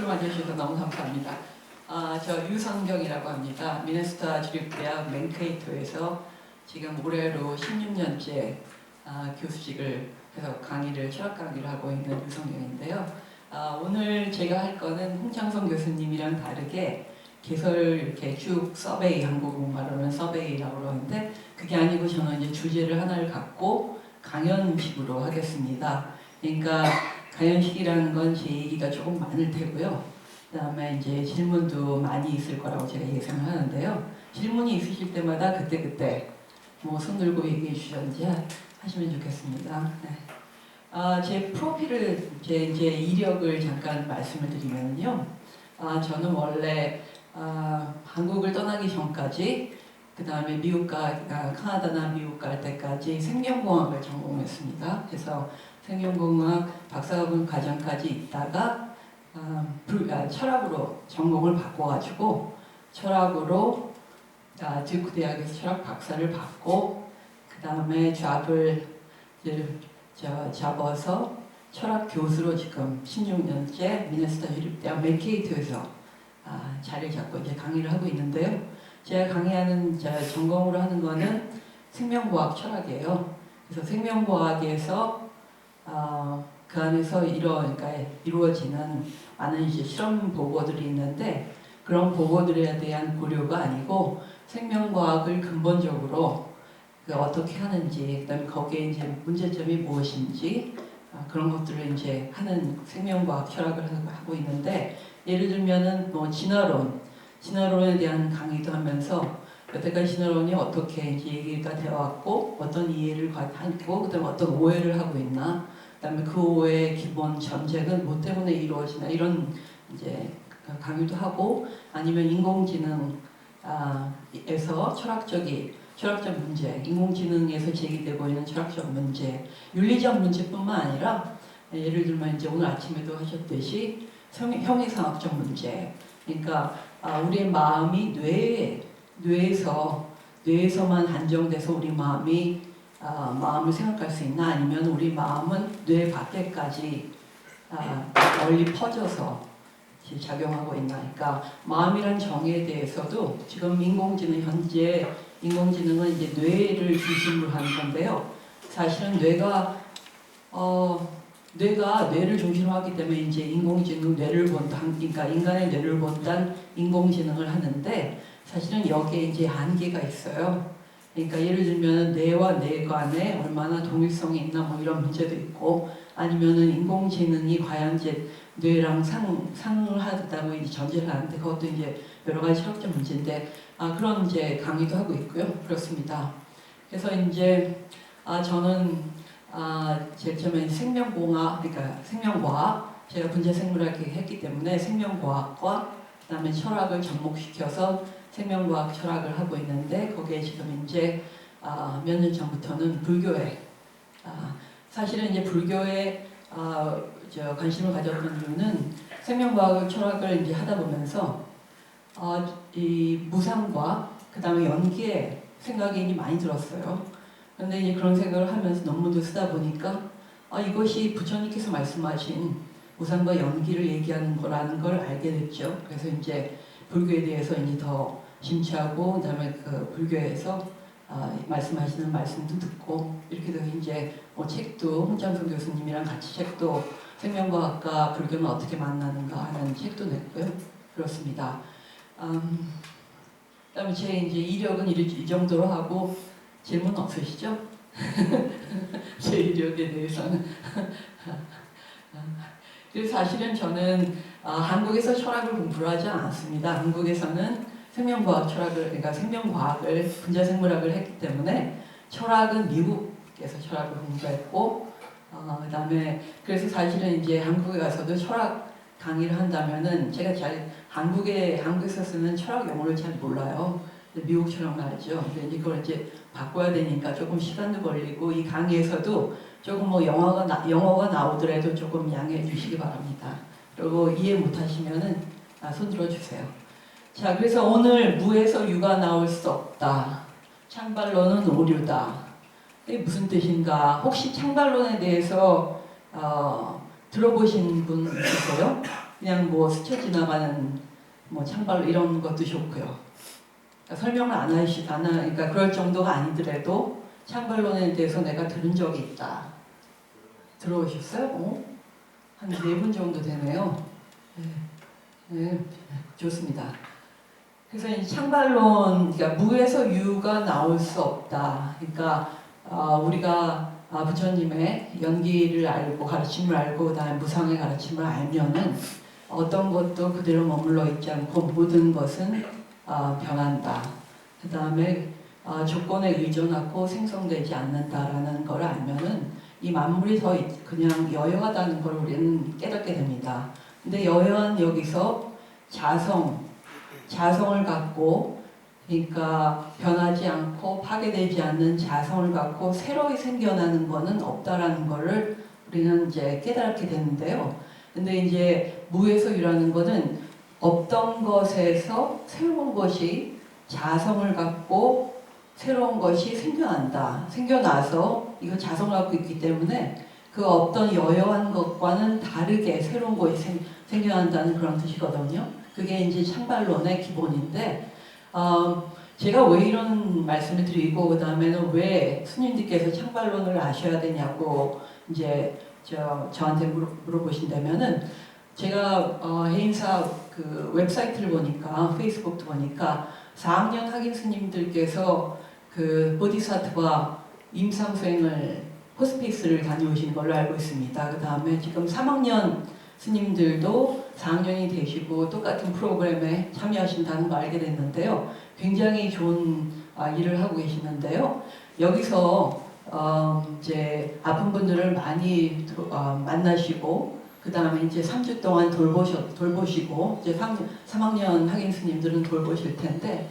박수를 맞아주셔서 너무 감사합니다. 저 유성경이라고 합니다. 미네소타 주립대학 맨케이토에서 지금 올해로 16년째 교수직을 해서 철학 강의를 하고 있는 유성경인데요. 오늘 제가 할 거는 홍창성 교수님이랑 다르게 개설 이렇게 쭉 서베이, 한국말로는 서베이라고 그러는데 그게 아니고 저는 이제 주제를 하나를 갖고 강연식으로 하겠습니다. 그러니까 강연식이라는 건 제 얘기가 조금 많을 테고요. 그 다음에 이제 질문도 많이 있을 거라고 제가 예상을 하는데요. 질문이 있으실 때마다 그때그때 뭐 손 들고 얘기해 주셨는지 하시면 좋겠습니다. 네. 제 프로필을, 제 이제 이력을 잠깐 말씀을 드리면요. 저는 원래 한국을 떠나기 전까지 그 다음에 카나다나 미국 갈 때까지 생명공학을 전공했습니다. 그래서 생명공학 박사학위 과정까지 있다가 철학으로 전공을 바꿔가지고 철학으로 듀크 대학에서 철학 박사를 받고 그 다음에 잡을 잡아서 철학 교수로 지금 16년째 미네소타 주립대학 맨케이토에서 자리를 잡고 이제 강의를 하고 있는데요. 제가 강의하는 전공으로 하는 거는 생명과학 철학이에요. 그래서 생명과학에서 그 안에서 이루어지는 많은 이제 실험 보고들이 있는데 그런 보고들에 대한 고려가 아니고 생명과학을 근본적으로 어떻게 하는지, 그다음에 거기에 이제 문제점이 무엇인지 그런 것들을 이제 하는 생명과학 철학을 하고 있는데 예를 들면은 뭐 진화론에 대한 강의도 하면서 여태까지 진화론이 어떻게 이제 얘기가 되어 왔고 어떤 이해를 하고 그다음에 어떤 오해를 하고 있나, 그다음에 그 오해의 기본 전제는 뭐 때문에 이루어지나 이런 이제 강의도 하고 아니면 인공지능에서 철학적 문제, 인공지능에서 제기되고 있는 철학적 문제, 윤리적 문제뿐만 아니라 예를 들면 이제 오늘 아침에도 하셨듯이 형이상학적 문제, 그러니까 우리의 마음이 뇌에서만 한정돼서 우리 마음을 생각할 수 있나, 아니면 우리 마음은 뇌 밖에까지 멀리 퍼져서 작용하고 있나. 그러니까 마음이란 정의에 대해서도 지금 현재 인공지능은 이제 뇌를 중심으로 하는 건데요. 사실은 뇌가 뇌를 중심으로 하기 때문에 이제 인공지능 뇌를 본다, 그러니까 인간의 뇌를 본단 인공지능을 하는데 사실은 여기에 이제 한계가 있어요. 그러니까 예를 들면 뇌와 뇌간에 얼마나 동일성이 있나 뭐 이런 문제도 있고, 아니면은 인공지능이 과연 이제 뇌랑 상을 하다고 이제 전제를 하는데 그것도 이제 여러 가지 철학적 문제인데 그런 이제 강의도 하고 있고요. 그렇습니다. 그래서 이제 저는 제일 처음에 그러니까 생명과학, 제가 분자생물학을 했기 때문에 생명과학과 그다음에 철학을 접목시켜서 생명과학 철학을 하고 있는데 거기에 지금 이제 몇 년 전부터는 불교에 사실은 이제 불교에 관심을 가졌던 이유는 생명과학 철학을 이제 하다 보면서 이 무상과 그다음에 연기에 생각이 많이 들었어요. 그런데 이제 그런 생각을 하면서 논문도 쓰다 보니까 이것이 부처님께서 말씀하신 무상과 연기를 얘기하는 거라는 걸 알게 됐죠. 그래서 이제 불교에 대해서 이제 더 심취하고 그다음에 그 불교에서 말씀하시는 말씀도 듣고 이렇게 돼서 이제 뭐 책도 홍창성 교수님이랑 같이 책도 생명과학과 불교는 어떻게 만나는가 하는 책도 냈고요. 그렇습니다. 그다음에 제 이제 이력은 이 정도로 하고 질문 없으시죠? 제 이력에 대해서는. 그래서 사실은 저는 한국에서 철학을 공부를 하지 않았습니다. 한국에서는 그러니까 생명과학을, 분자생물학을 했기 때문에 철학은 미국에서 철학을 공부했고, 그다음에 그래서 사실은 이제 한국에 가서도 철학 강의를 한다면은 제가 한국에서 쓰는 철학 용어를 잘 몰라요. 미국처럼 알죠. 근데 이걸 이제 바꿔야 되니까 조금 시간도 걸리고 이 강의에서도 조금 뭐 영어가 나오더라도 조금 양해해 주시기 바랍니다. 그리고 이해 못하시면은 손 들어주세요. 자, 그래서 오늘 무에서 유가 나올 수 없다. 창발론은 오류다. 이게 무슨 뜻인가? 혹시 창발론에 대해서 들어보신 분 있으세요? 그냥 뭐 스쳐 지나가는 뭐 창발로 이런 것도 좋고요. 그러니까 설명을 그러니까 그럴 정도가 아니더라도 창발론에 대해서 내가 들은 적이 있다. 들어오셨어요? 한 4분 정도 되네요. 네, 네, 좋습니다. 그래서 이 창발론, 그러니까 무에서 유가 나올 수 없다. 그러니까 우리가 부처님의 연기를 알고 가르침을 알고 그다음에 무상의 가르침을 알면은 어떤 것도 그대로 머물러 있지 않고 모든 것은 변한다. 그다음에 조건에 의존하고 생성되지 않는다라는 걸 알면은 이 만물이 더 그냥 여여하다는 걸 우리는 깨닫게 됩니다. 근데 여여한 여기서 자성을 갖고, 그러니까 변하지 않고 파괴되지 않는 자성을 갖고 새로이 생겨나는 것은 없다라는 것을 우리는 이제 깨닫게 되는데요. 근데 이제 무에서 유라는 것은 없던 것에서 새로운 것이 자성을 갖고 새로운 것이 생겨난다. 생겨나서 이거 자성을 갖고 있기 때문에 그 어떤 여여한 것과는 다르게 새로운 것이 생겨난다는 그런 뜻이거든요. 그게 이제 창발론의 기본인데, 제가 왜 이런 말씀을 드리고 그 다음에는 왜 스님들께서 창발론을 아셔야 되냐고 이제 저한테 물어보신다면은, 제가 해인사 그 웹사이트를 보니까, 페이스북도 보니까 4학년 학인 스님들께서 그 보디사트와 임상수행을 호스피스를 다녀오신 걸로 알고 있습니다. 그 다음에 지금 3학년 스님들도 4학년이 되시고 똑같은 프로그램에 참여하신다는 거 알게 됐는데요. 굉장히 좋은 일을 하고 계시는데요. 여기서 이제 아픈 분들을 많이 만나시고 그 다음에 이제 3주 동안 돌보시고 이제 3학년 학인 스님들은 돌보실 텐데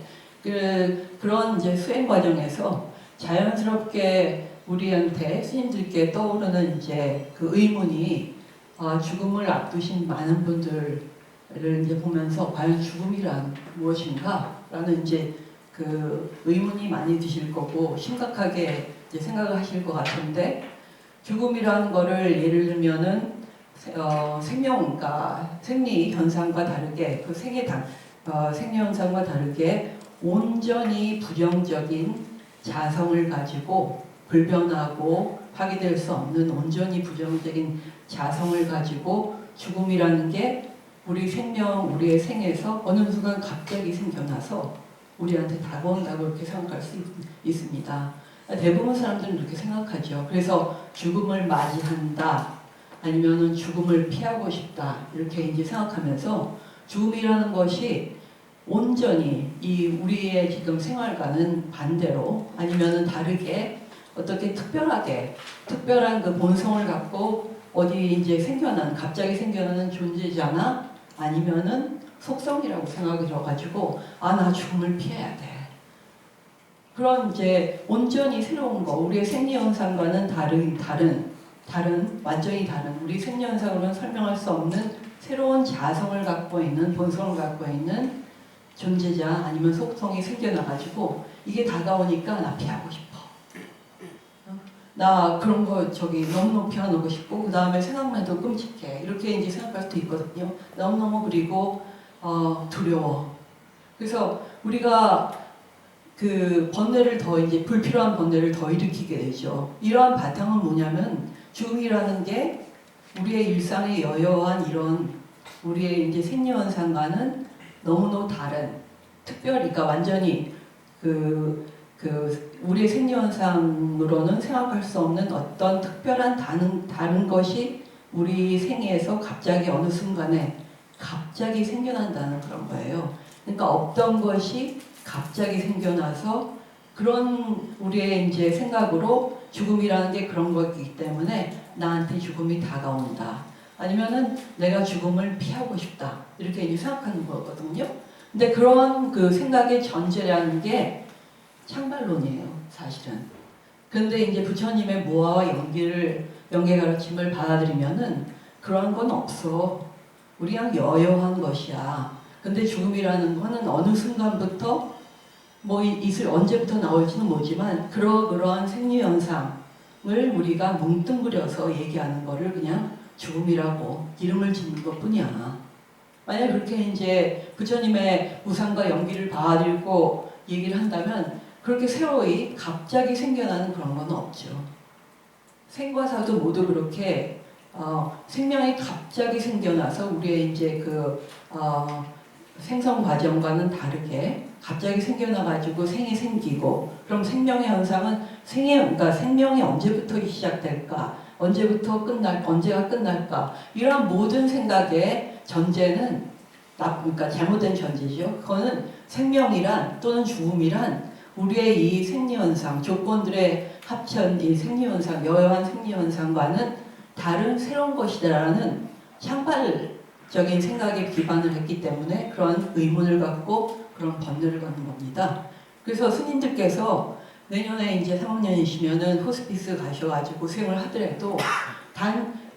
그런 이제 수행 과정에서 자연스럽게 우리한테 스님들께 떠오르는 이제 그 의문이 죽음을 앞두신 많은 분들을 이제 보면서 과연 죽음이란 무엇인가? 라는 이제 그 의문이 많이 드실 거고 심각하게 이제 생각을 하실 것 같은데, 죽음이라는 거를 예를 들면은 그러니까 생리 현상과 다르게 그 생리 현상과 다르게 온전히 부정적인 자성을 가지고 불변하고 파괴될 수 없는 온전히 부정적인 자성을 가지고 죽음이라는 게 우리의 생에서 어느 순간 갑자기 생겨나서 우리한테 다가온다고 이렇게 생각할 수 있습니다. 대부분 사람들은 이렇게 생각하죠. 그래서 죽음을 맞이한다, 아니면은 죽음을 피하고 싶다, 이렇게 이제 생각하면서 죽음이라는 것이 온전히 이 우리의 지금 생활과는 반대로 아니면은 다르게 어떻게 특별한 그 본성을 갖고 어디 이제 갑자기 생겨나는 존재잖아, 아니면은 속성이라고 생각이 들어가지고 나 죽음을 피해야 돼. 그런 이제 온전히 새로운 거, 우리의 생리 현상과는 완전히 다른 우리 생리 현상으로는 설명할 수 없는 새로운 자성을 갖고 있는 본성을 갖고 있는 존재자 아니면 속성이 생겨나가지고 이게 다가오니까 나 피하고 싶어. 나 그런 거 너무너무 피하고 싶고 그 다음에 생각만 해도 끔찍해. 이렇게 이제 생각할 수도 있거든요. 너무너무 그리고 두려워. 그래서 우리가 그 번뇌를 이제 불필요한 번뇌를 더 일으키게 되죠. 이러한 바탕은 뭐냐면 죽음이라는 게 우리의 일상의 여여한 이런 우리의 이제 생리현상과는 너무너무 다른 그러니까 완전히 우리의 생리현상으로는 생각할 수 없는 어떤 특별한 다른 것이 우리 생애에서 갑자기 어느 순간에 갑자기 생겨난다는 그런 거예요. 그러니까 없던 것이 갑자기 생겨나서 그런 우리의 이제 생각으로 죽음이라는 게 그런 거기 때문에 나한테 죽음이 다가온다. 아니면은 내가 죽음을 피하고 싶다. 이렇게 이제 생각하는 거거든요. 근데 그런 그 생각의 전제라는 게 창발론이에요, 사실은. 근데 이제 부처님의 무아와 연계 가르침을 받아들이면은 그런 건 없어. 우리 그냥 여여한 것이야. 근데 죽음이라는 거는 어느 순간부터 언제부터 나올지는 모르지만 그러한 생리현상을 우리가 뭉뚱그려서 얘기하는 거를 그냥 죽음이라고 이름을 짓는 것 뿐이야. 만약 그렇게 이제 부처님의 우상과 연기를 봐드리고 얘기를 한다면 그렇게 새로이 갑자기 생겨나는 그런 건 없죠. 생과사도 모두 그렇게 생명이 갑자기 생겨나서 우리의 이제 생성 과정과는 다르게 갑자기 생겨나가지고 생이 생기고, 그럼 생명의 현상은 그러니까 생명이 언제부터 시작될까? 언제가 끝날까? 이러한 모든 생각의 전제는 그러니까 잘못된 전제죠. 그거는 생명이란 또는 죽음이란 우리의 이 생리현상, 조건들의 합천 이 생리현상, 여여한 생리현상과는 다른 새로운 것이다라는 창발적인 생각에 기반을 했기 때문에 그런 의문을 갖고 그런 번뇌를 갖는 겁니다. 그래서 스님들께서 내년에 이제 3학년이시면은 호스피스 가셔가지고 수행을 하더라도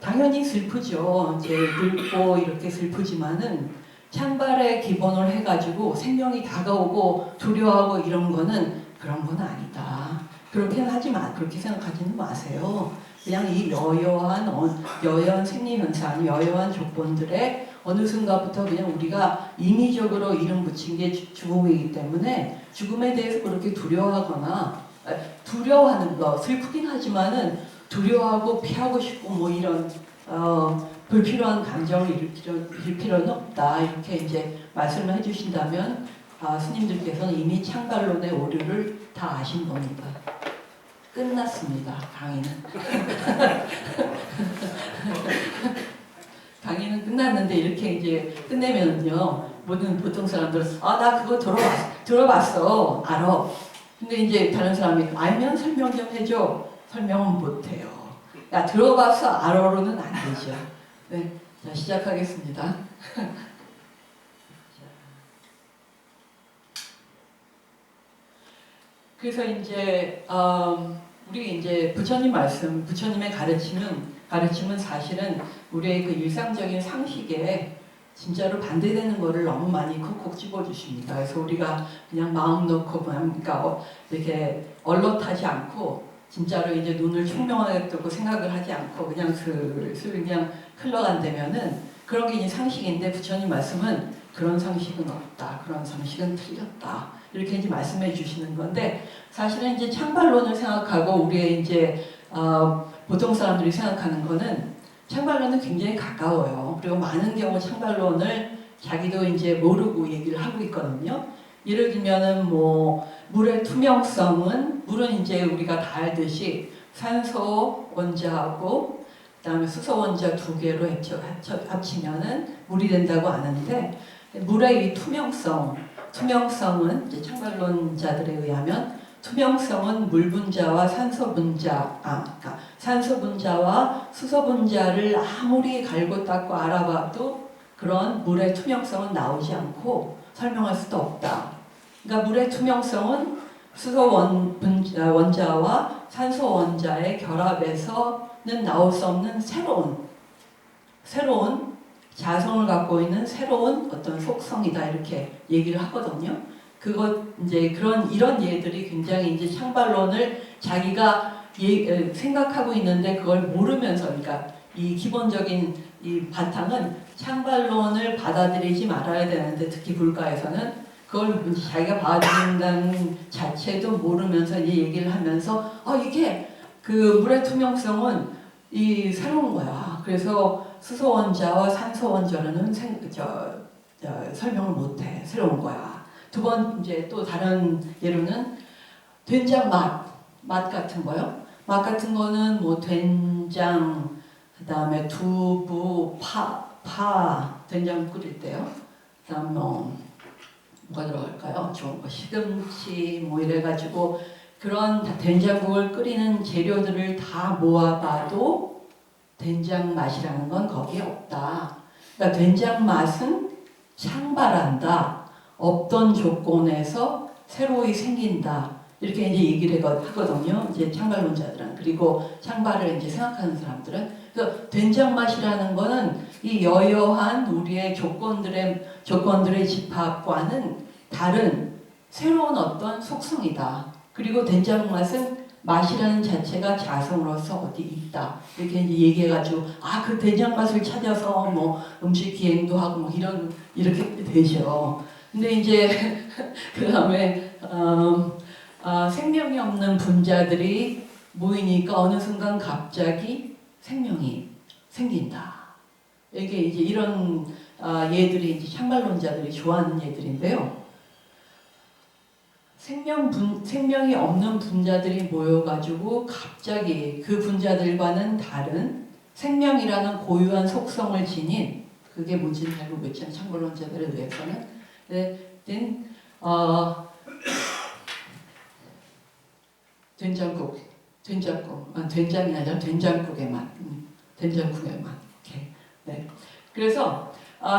당연히 슬프죠. 이제 늙고 이렇게 슬프지만은 창발에 기본을 해가지고 생명이 다가오고 두려워하고 이런 거는 그런 건 아니다. 그렇게 생각하지는 마세요. 그냥 이 여여한 생리현상, 여여한 조건들의 어느 순간부터 그냥 우리가 임의적으로 이름 붙인 게 죽음이기 때문에 죽음에 대해서 그렇게 두려워하는 거, 슬프긴 하지만은 두려워하고 피하고 싶고 뭐 이런 불필요한 감정을 일으킬 필요는 없다. 이렇게 이제 말씀을 해주신다면 스님들께서는 이미 창발론의 오류를 다 아신 겁니다. 끝났습니다. 강의는. 강의는 끝났는데 이렇게 이제 끝내면요, 보통 사람들은 나 그거 들어봤어. 알아. 근데 이제 다른 사람이 알면 설명 좀 해줘. 설명은 못해요. 야, 들어봤어. 알아로는 안 되죠. 네, 자, 시작하겠습니다. 그래서 이제 우리 이제 부처님의 가르침은 사실은 우리의 그 일상적인 상식에 진짜로 반대되는 거를 너무 많이 콕콕 집어주십니다. 그래서 우리가 그냥 마음 놓고 그러니까 이렇게 얼럿하지 않고 진짜로 이제 눈을 총명하게 뜨고 생각을 하지 않고 그냥 슬슬 그냥 흘러간다면은 그런 게 이제 상식인데, 부처님 말씀은 그런 상식은 없다. 그런 상식은 틀렸다. 이렇게 이제 말씀해 주시는 건데, 사실은 이제 창발론을 생각하고 우리의 이제 보통 사람들이 생각하는 거는 창발론은 굉장히 가까워요. 그리고 많은 경우 창발론을 자기도 이제 모르고 얘기를 하고 있거든요. 예를 들면은 뭐 물의 투명성은, 물은 이제 우리가 다 알듯이 산소 원자하고 그다음에 수소 원자 두 개로 합치면은 물이 된다고 아는데, 물의 이 투명성은 이제 창발론자들에 의하면 투명성은 물 분자와 그러니까 산소 분자와 수소 분자를 아무리 갈고 닦고 알아봐도 그런 물의 투명성은 나오지 않고 설명할 수도 없다. 그러니까 물의 투명성은 수소 원자와 산소 원자의 결합에서는 나올 수 없는 새로운 자성을 갖고 있는 새로운 어떤 속성이다, 이렇게 얘기를 하거든요. 이런 예들이 굉장히 이제 창발론을 자기가 생각하고 있는데 그걸 모르면서, 그러니까 이 기본적인 이 바탕은 창발론을 받아들이지 말아야 되는데, 특히 불가에서는 그걸 자기가 받아들인다는 자체도 모르면서 이 얘기를 하면서 이게 그 물의 투명성은 이 새로운 거야. 그래서 수소 원자와 산소 원자로는 설명을 못해. 새로운 거야. 두 번 이제 또 다른 예로는 된장 맛 같은 거요. 맛 같은 거는 뭐 된장, 그다음에 두부, 파 된장 끓일 때요. 그다음 뭐가 들어갈까요? 좋은 거 시금치 뭐 이래가지고 그런 된장국을 끓이는 재료들을 다 모아봐도 된장 맛이라는 건 거기에 없다. 그러니까 된장 맛은 창발한다. 없던 조건에서 새로이 생긴다. 이렇게 이제 얘기를 하거든요. 이제 창발론자들은. 그리고 창발을 이제 생각하는 사람들은. 그래서 된장 맛이라는 거는 이 여여한 우리의 조건들의 집합과는 다른 새로운 어떤 속성이다. 그리고 된장 맛은 맛이라는 자체가 자성으로서 어디 있다. 이렇게 이제 얘기해가지고 그 된장 맛을 찾아서 뭐 음식 기행도 하고 뭐 이렇게 되죠. 근데 이제 그 다음에 생명이 없는 분자들이 모이니까 어느 순간 갑자기 생명이 생긴다. 이게 이제 이런 얘들이 이제 창발론자들이 좋아하는 얘들인데요. 생명이 없는 분자들이 모여가지고 갑자기 그 분자들과는 다른 생명이라는 고유한 속성을 지닌 그게 뭔지는 잘 모르겠지만 창발론자들에 의해서는 된장이 아니라 된장국의 맛, 된장국의 맛. 오케이. 네. 그래서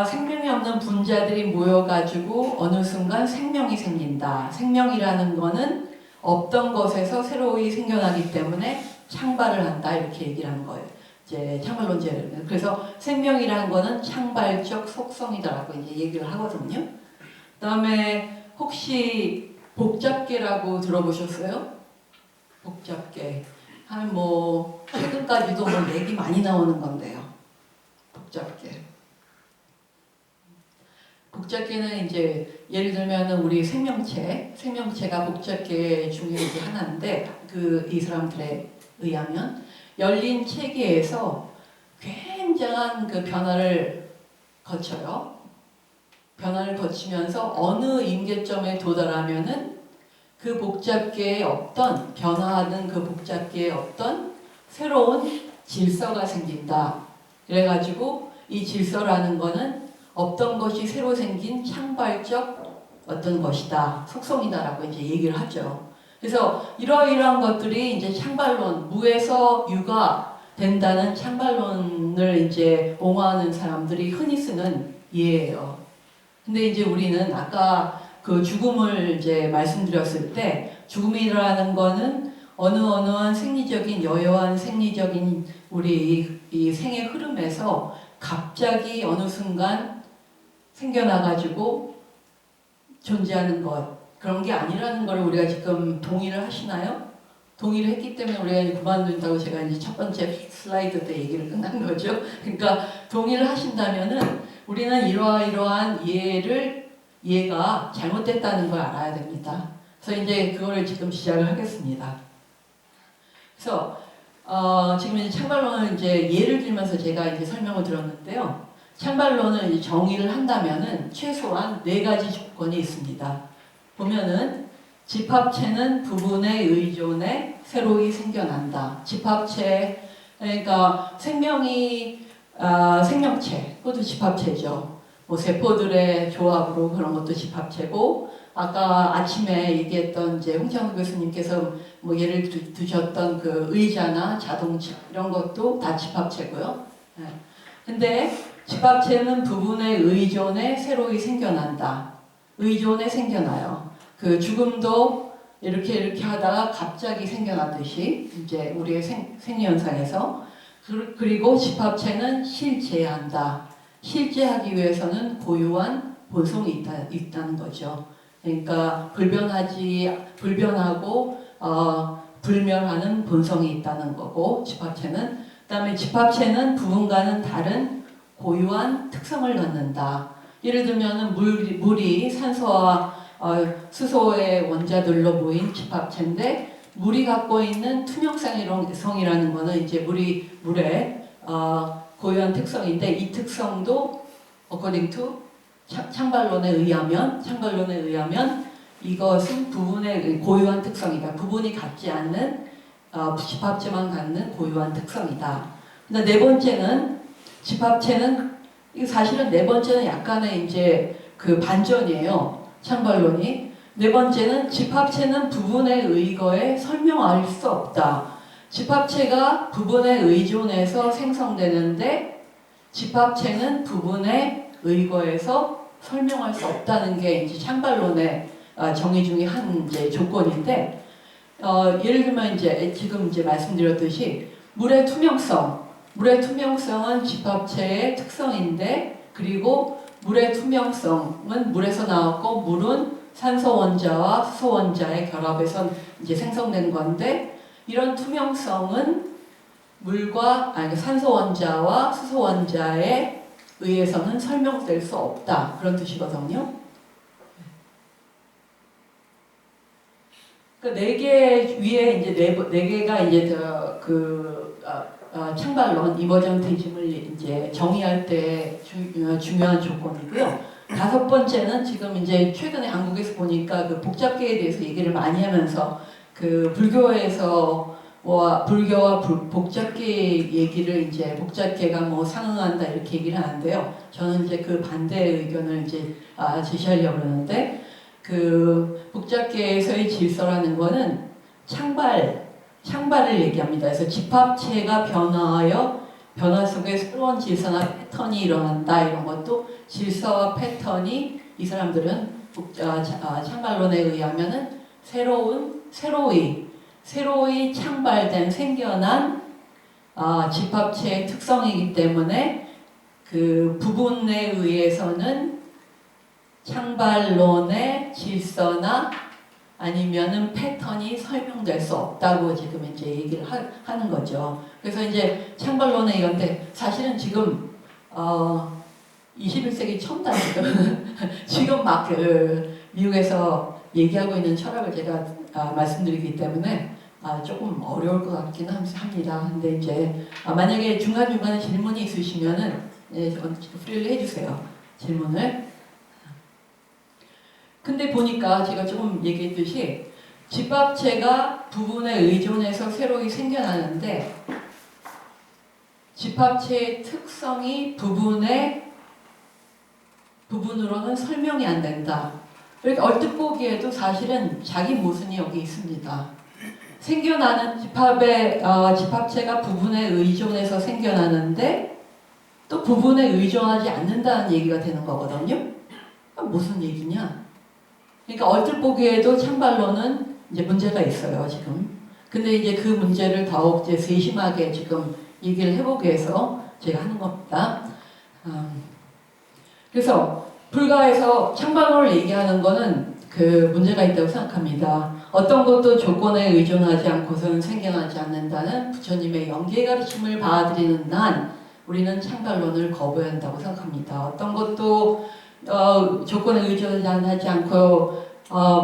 생명이 없는 분자들이 모여가지고 어느 순간 생명이 생긴다. 생명이라는 거는 없던 것에서 새로이 생겨나기 때문에 창발을 한다. 이렇게 얘기를 하는 거예요. 이제 창발론자들. 그래서 생명이라는 거는 창발적 속성이다라고 이제 얘기를 하거든요. 그다음에 혹시 복잡계라고 들어보셨어요? 복잡계. 최근까지도 얘기 많이 나오는 건데요. 복잡계. 복잡계는 이제 예를 들면 우리 생명체가 복잡계 중에 이제 하나인데 이 사람들에 의하면 열린 체계에서 굉장한 그 변화를 거쳐요. 변화를 거치면서 어느 임계점에 도달하면은 그 복잡계에 없던 변화하는 그 복잡계에 없던 새로운 질서가 생긴다. 그래가지고 이 질서라는 거는 없던 것이 새로 생긴 창발적 어떤 것이다, 속성이다라고 이제 얘기를 하죠. 그래서 이러이러한 것들이 이제 창발론, 무에서 유가 된다는 창발론을 이제 옹호하는 사람들이 흔히 쓰는 이해예요. 근데 이제 우리는 아까 그 죽음을 이제 말씀드렸을 때 죽음이라는 거는 어느한 생리적인 여여한 생리적인 우리 이 생의 흐름에서 갑자기 어느 순간 생겨나가지고 존재하는 것, 그런 게 아니라는 걸 우리가 지금 동의를 하시나요? 동의를 했기 때문에 우리가 이제 그만둔다고 제가 이제 첫 번째 슬라이드 때 얘기를 끝난 거죠. 그러니까 동의를 하신다면은 우리는 이러한 이해가 잘못됐다는 걸 알아야 됩니다. 그래서 이제 그거를 지금 시작을 하겠습니다. 그래서 지금 이제 창발론을 이제 예를 들면서 제가 이제 설명을 들었는데요. 창발론을 이제 정의를 한다면은 최소한 4가지 조건이 있습니다. 보면은 집합체는 부분의 의존에 새로이 생겨난다. 집합체, 그러니까 생명체, 그것도 집합체죠. 뭐 세포들의 조합으로 그런 것도 집합체고, 아까 아침에 얘기했던 이제 홍창수 교수님께서 뭐 예를 드셨던 그 의자나 자동차 이런 것도 다 집합체고요. 네. 근데 집합체는 부분의 의존에 새로이 생겨난다. 의존에 생겨나요. 그 죽음도 이렇게 하다가 갑자기 생겨나듯이 이제 우리의 생리현상에서 그리고 집합체는 실제한다. 실제하기 위해서는 고유한 본성이 있다는 거죠. 그러니까 불변하고 불멸하는 본성이 있다는 거고 집합체는. 그다음에 집합체는 부분과는 다른 고유한 특성을 갖는다. 예를 들면은 물이 산소와 수소의 원자들로 모인 집합체인데 물이 갖고 있는 투명성이라는 거는 이제 물의 고유한 특성인데 이 특성도 according to 창발론에 의하면 이것은 부분의 고유한 특성이다. 부분이 갖지 않는 집합체만 갖는 고유한 특성이다. 근데 네 번째는 집합체는 사실은 네 번째는 약간의 이제 그 반전이에요. 창발론이. 네 번째는 집합체는 부분에 의거해 설명할 수 없다. 집합체가 부분에 의존해서 생성되는데 집합체는 부분에 의거해서 설명할 수 없다는 게 이제 창발론의 정의 중에 한 이제 조건인데, 예를 들면 이제 지금 이제 말씀드렸듯이 물의 투명성은 집합체의 특성인데, 그리고 물의 투명성은 물에서 나왔고 물은 산소 원자와 수소 원자의 결합에서 이제 생성된 건데, 이런 투명성은 산소 원자와 수소 원자에 의해서는 설명될 수 없다. 그런 뜻이거든요. 그 네 개 위에 이제 네 개가 이제 창발론 이머전티즘을 이제 정의할 때 중요한 조건이고요. 다섯 번째는 지금 이제 최근에 한국에서 보니까 그 복잡계에 대해서 얘기를 많이 하면서 그 불교와 복잡계 얘기를 이제 복잡계가 뭐 상응한다 이렇게 얘기를 하는데요. 저는 이제 그 반대의 의견을 이제 제시하려고 그러는데 그 복잡계에서의 질서라는 거는 창발을 얘기합니다. 그래서 집합체가 변화하여 변화 속에 새로운 질서나 패턴이 일어난다 이런 것도 질서와 패턴이 이 사람들은 창발론에 의하면은 새로이 창발된 생겨난 집합체의 특성이기 때문에 그 부분에 의해서는 창발론의 질서나 아니면은 패턴이 설명될 수 없다고 지금 이제 얘기를 하는 거죠. 그래서 이제 창발론의 이건데 사실은 지금 21세기 첨단 지금 막 미국에서 얘기하고 있는 철학을 제가 말씀드리기 때문에 조금 어려울 것 같긴 합니다. 근데 이제 만약에 중간중간에 질문이 있으시면은 프리를 해주세요. 질문을. 근데 보니까 제가 조금 얘기했듯이 집합체가 부분에 의존해서 새로이 생겨나는데 집합체의 특성이 부분으로는 설명이 안 된다. 이렇게 얼핏 보기에도 사실은 자기 모순이 여기 있습니다. 생겨나는 집합체가 부분에 의존해서 생겨나는데 또 부분에 의존하지 않는다는 얘기가 되는 거거든요. 무슨 얘기냐? 그러니까 얼핏 보기에도 창발론은 이제 문제가 있어요, 지금. 근데 이제 그 문제를 더욱 이제 세심하게 지금 얘기를 해보기 위해서 제가 하는 겁니다. 그래서 불가에서 창발론을 얘기하는 거는 그 문제가 있다고 생각합니다. 어떤 것도 조건에 의존하지 않고서는 생겨나지 않는다는 부처님의 영계 가르침을 받아들이는 난 우리는 창발론을 거부해야 한다고 생각합니다. 어떤 것도 조건에 의존하지 않고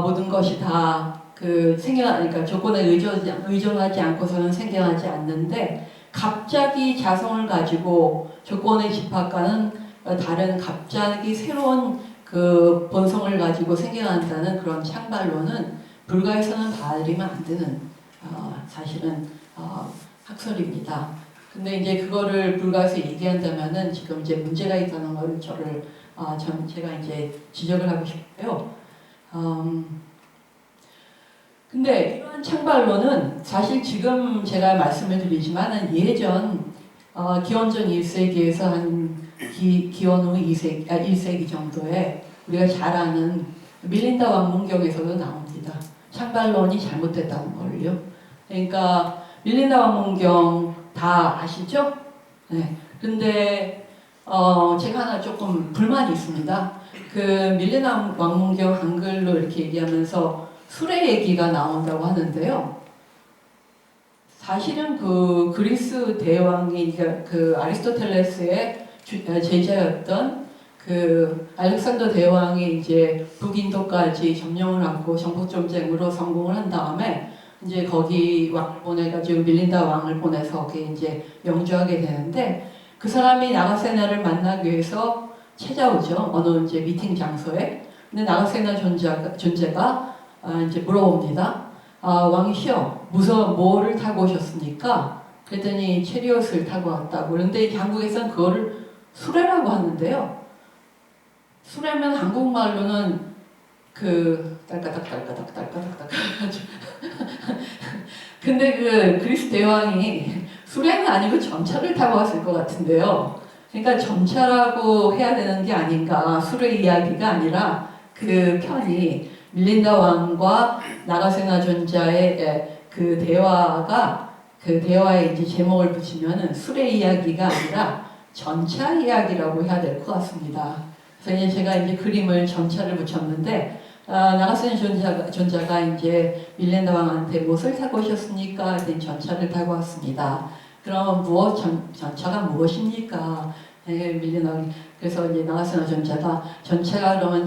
모든 것이 다 그러니까 조건에 의존하지 않고서는 생겨나지 않는데 갑자기 자성을 가지고 조건의 집합과는 다른 갑자기 새로운 그 본성을 가지고 생겨난다는 그런 창발론은 불가에서는 받아들이면 안 되는 사실은 학설입니다. 근데 이제 그거를 불가에서 얘기한다면은 지금 이제 문제가 있다는 걸 제가 이제 지적을 하고 싶고요. 근데 이러한 창발론은 사실 지금 제가 말씀을 드리지만은 예전 기원전 1세기에서 한 기원 후 1세기 정도에 우리가 잘 아는 밀린다 왕문경에서도 나옵니다. 창발론이 잘못됐다는 걸요. 그러니까 밀린다 왕문경 다 아시죠? 네. 근데 제가 하나 조금 불만이 있습니다. 그 밀린다 왕문경 한글로 이렇게 얘기하면서 수레 얘기가 나온다고 하는데요. 사실은 그 그리스 대왕이 그 아리스토텔레스의 제자였던 그 알렉산더 대왕이 이제 북인도까지 점령을 하고 정복 전쟁으로 성공을 한 다음에 이제 거기 왕을 보내가지고 밀린다 왕을 보내서 거기 이제 영주하게 되는데 그 사람이 나가세나를 만나기 위해서 찾아오죠. 어느 이제 미팅 장소에. 근데 나가세나 존재가 이제 물어봅니다. 왕이시여, 뭐를 타고 오셨습니까? 그랬더니 체리옷을 타고 왔다고. 그런데 한국에서는 그거를 수레라고 하는데요. 수레면 한국말로는 딸까닥. 근데 그 그리스 대왕이 수레는 아니고 전차를 타고 왔을 것 같은데요. 그러니까 전차라고 해야 되는 게 아닌가. 수레 이야기가 아니라 그 편이 밀린다 왕과 나가세나 존자의 그 대화에 이제 제목을 붙이면은 수레 이야기가 아니라 전차 이야기라고 해야 될 것 같습니다. 그래서 이제 제가 이제 그림을 전차를 붙였는데 나가스는 존자가 이제 밀레나 왕한테 무엇을 타고 오셨습니까? 그랬더니 전차를 타고 왔습니다. 그럼 전차가 무엇입니까? 밀레나 왕이 그래서 이제 나가스나 존자가 전차가 그러면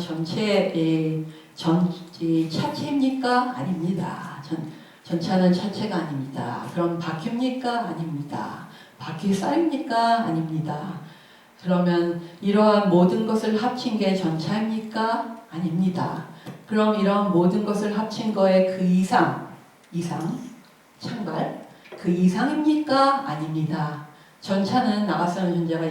차체입니까? 아닙니다. 전차는 차체가 아닙니다. 그럼 바퀴입니까? 아닙니다. 바퀴 쌀입니까? 아닙니다. 그러면 이러한 모든 것을 합친 게 전차입니까? 아닙니다. 그럼 이런 모든 것을 합친 거에 그 이상, 창발, 그 이상입니까? 아닙니다. 전차는 나가스나 존자가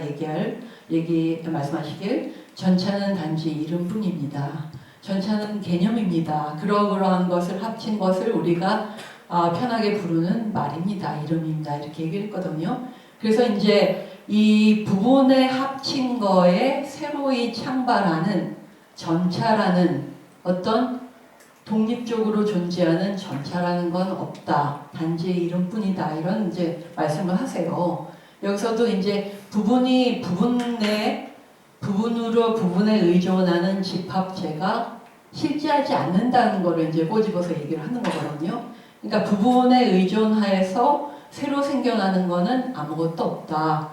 말씀하시길 전차는 단지 이름뿐입니다. 전차는 개념입니다. 그러한 것을 합친 것을 우리가 편하게 부르는 말입니다. 이름입니다. 이렇게 얘기했거든요. 그래서 이제 이 부분에 합친 거에 새로이 창발하는 전차라는 어떤 독립적으로 존재하는 전차라는 건 없다. 단지 이름뿐이다. 이런 이제 말씀을 하세요. 여기서도 이제 부분에 의존하는 집합체가 실제하지 않는다는 거를 이제 꼬집어서 얘기를 하는 거거든요. 그러니까 부분에 의존하여서 새로 생겨나는 거는 아무것도 없다.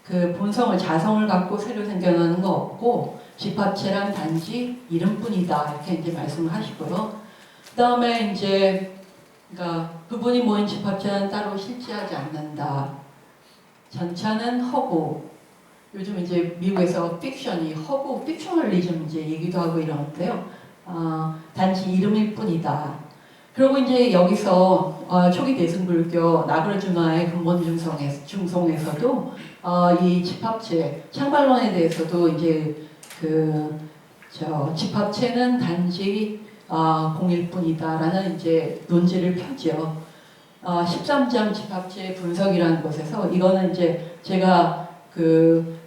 그 본성을 자성을 갖고 새로 생겨나는 거 없고 집합체란 단지 이름뿐이다. 이렇게 이제 말씀을 하시고요. 그 다음에 이제 그러니까 부분이 모인 집합체는 따로 실제하지 않는다. 전차는 허구. 요즘 이제 미국에서 픽션이 허구, 픽셔널리즘 이제 얘기도 하고 이러는데요. 단지 이름일 뿐이다. 그리고 이제 여기서 초기 대승불교 나그르주나의 근본 중송에서도 이 집합체 창발론에 대해서도 이제 집합체는 단지 공일 뿐이다라는 이제 논지를 펴죠. 13장 집합체 분석이라는 곳에서 이거는 이제 제가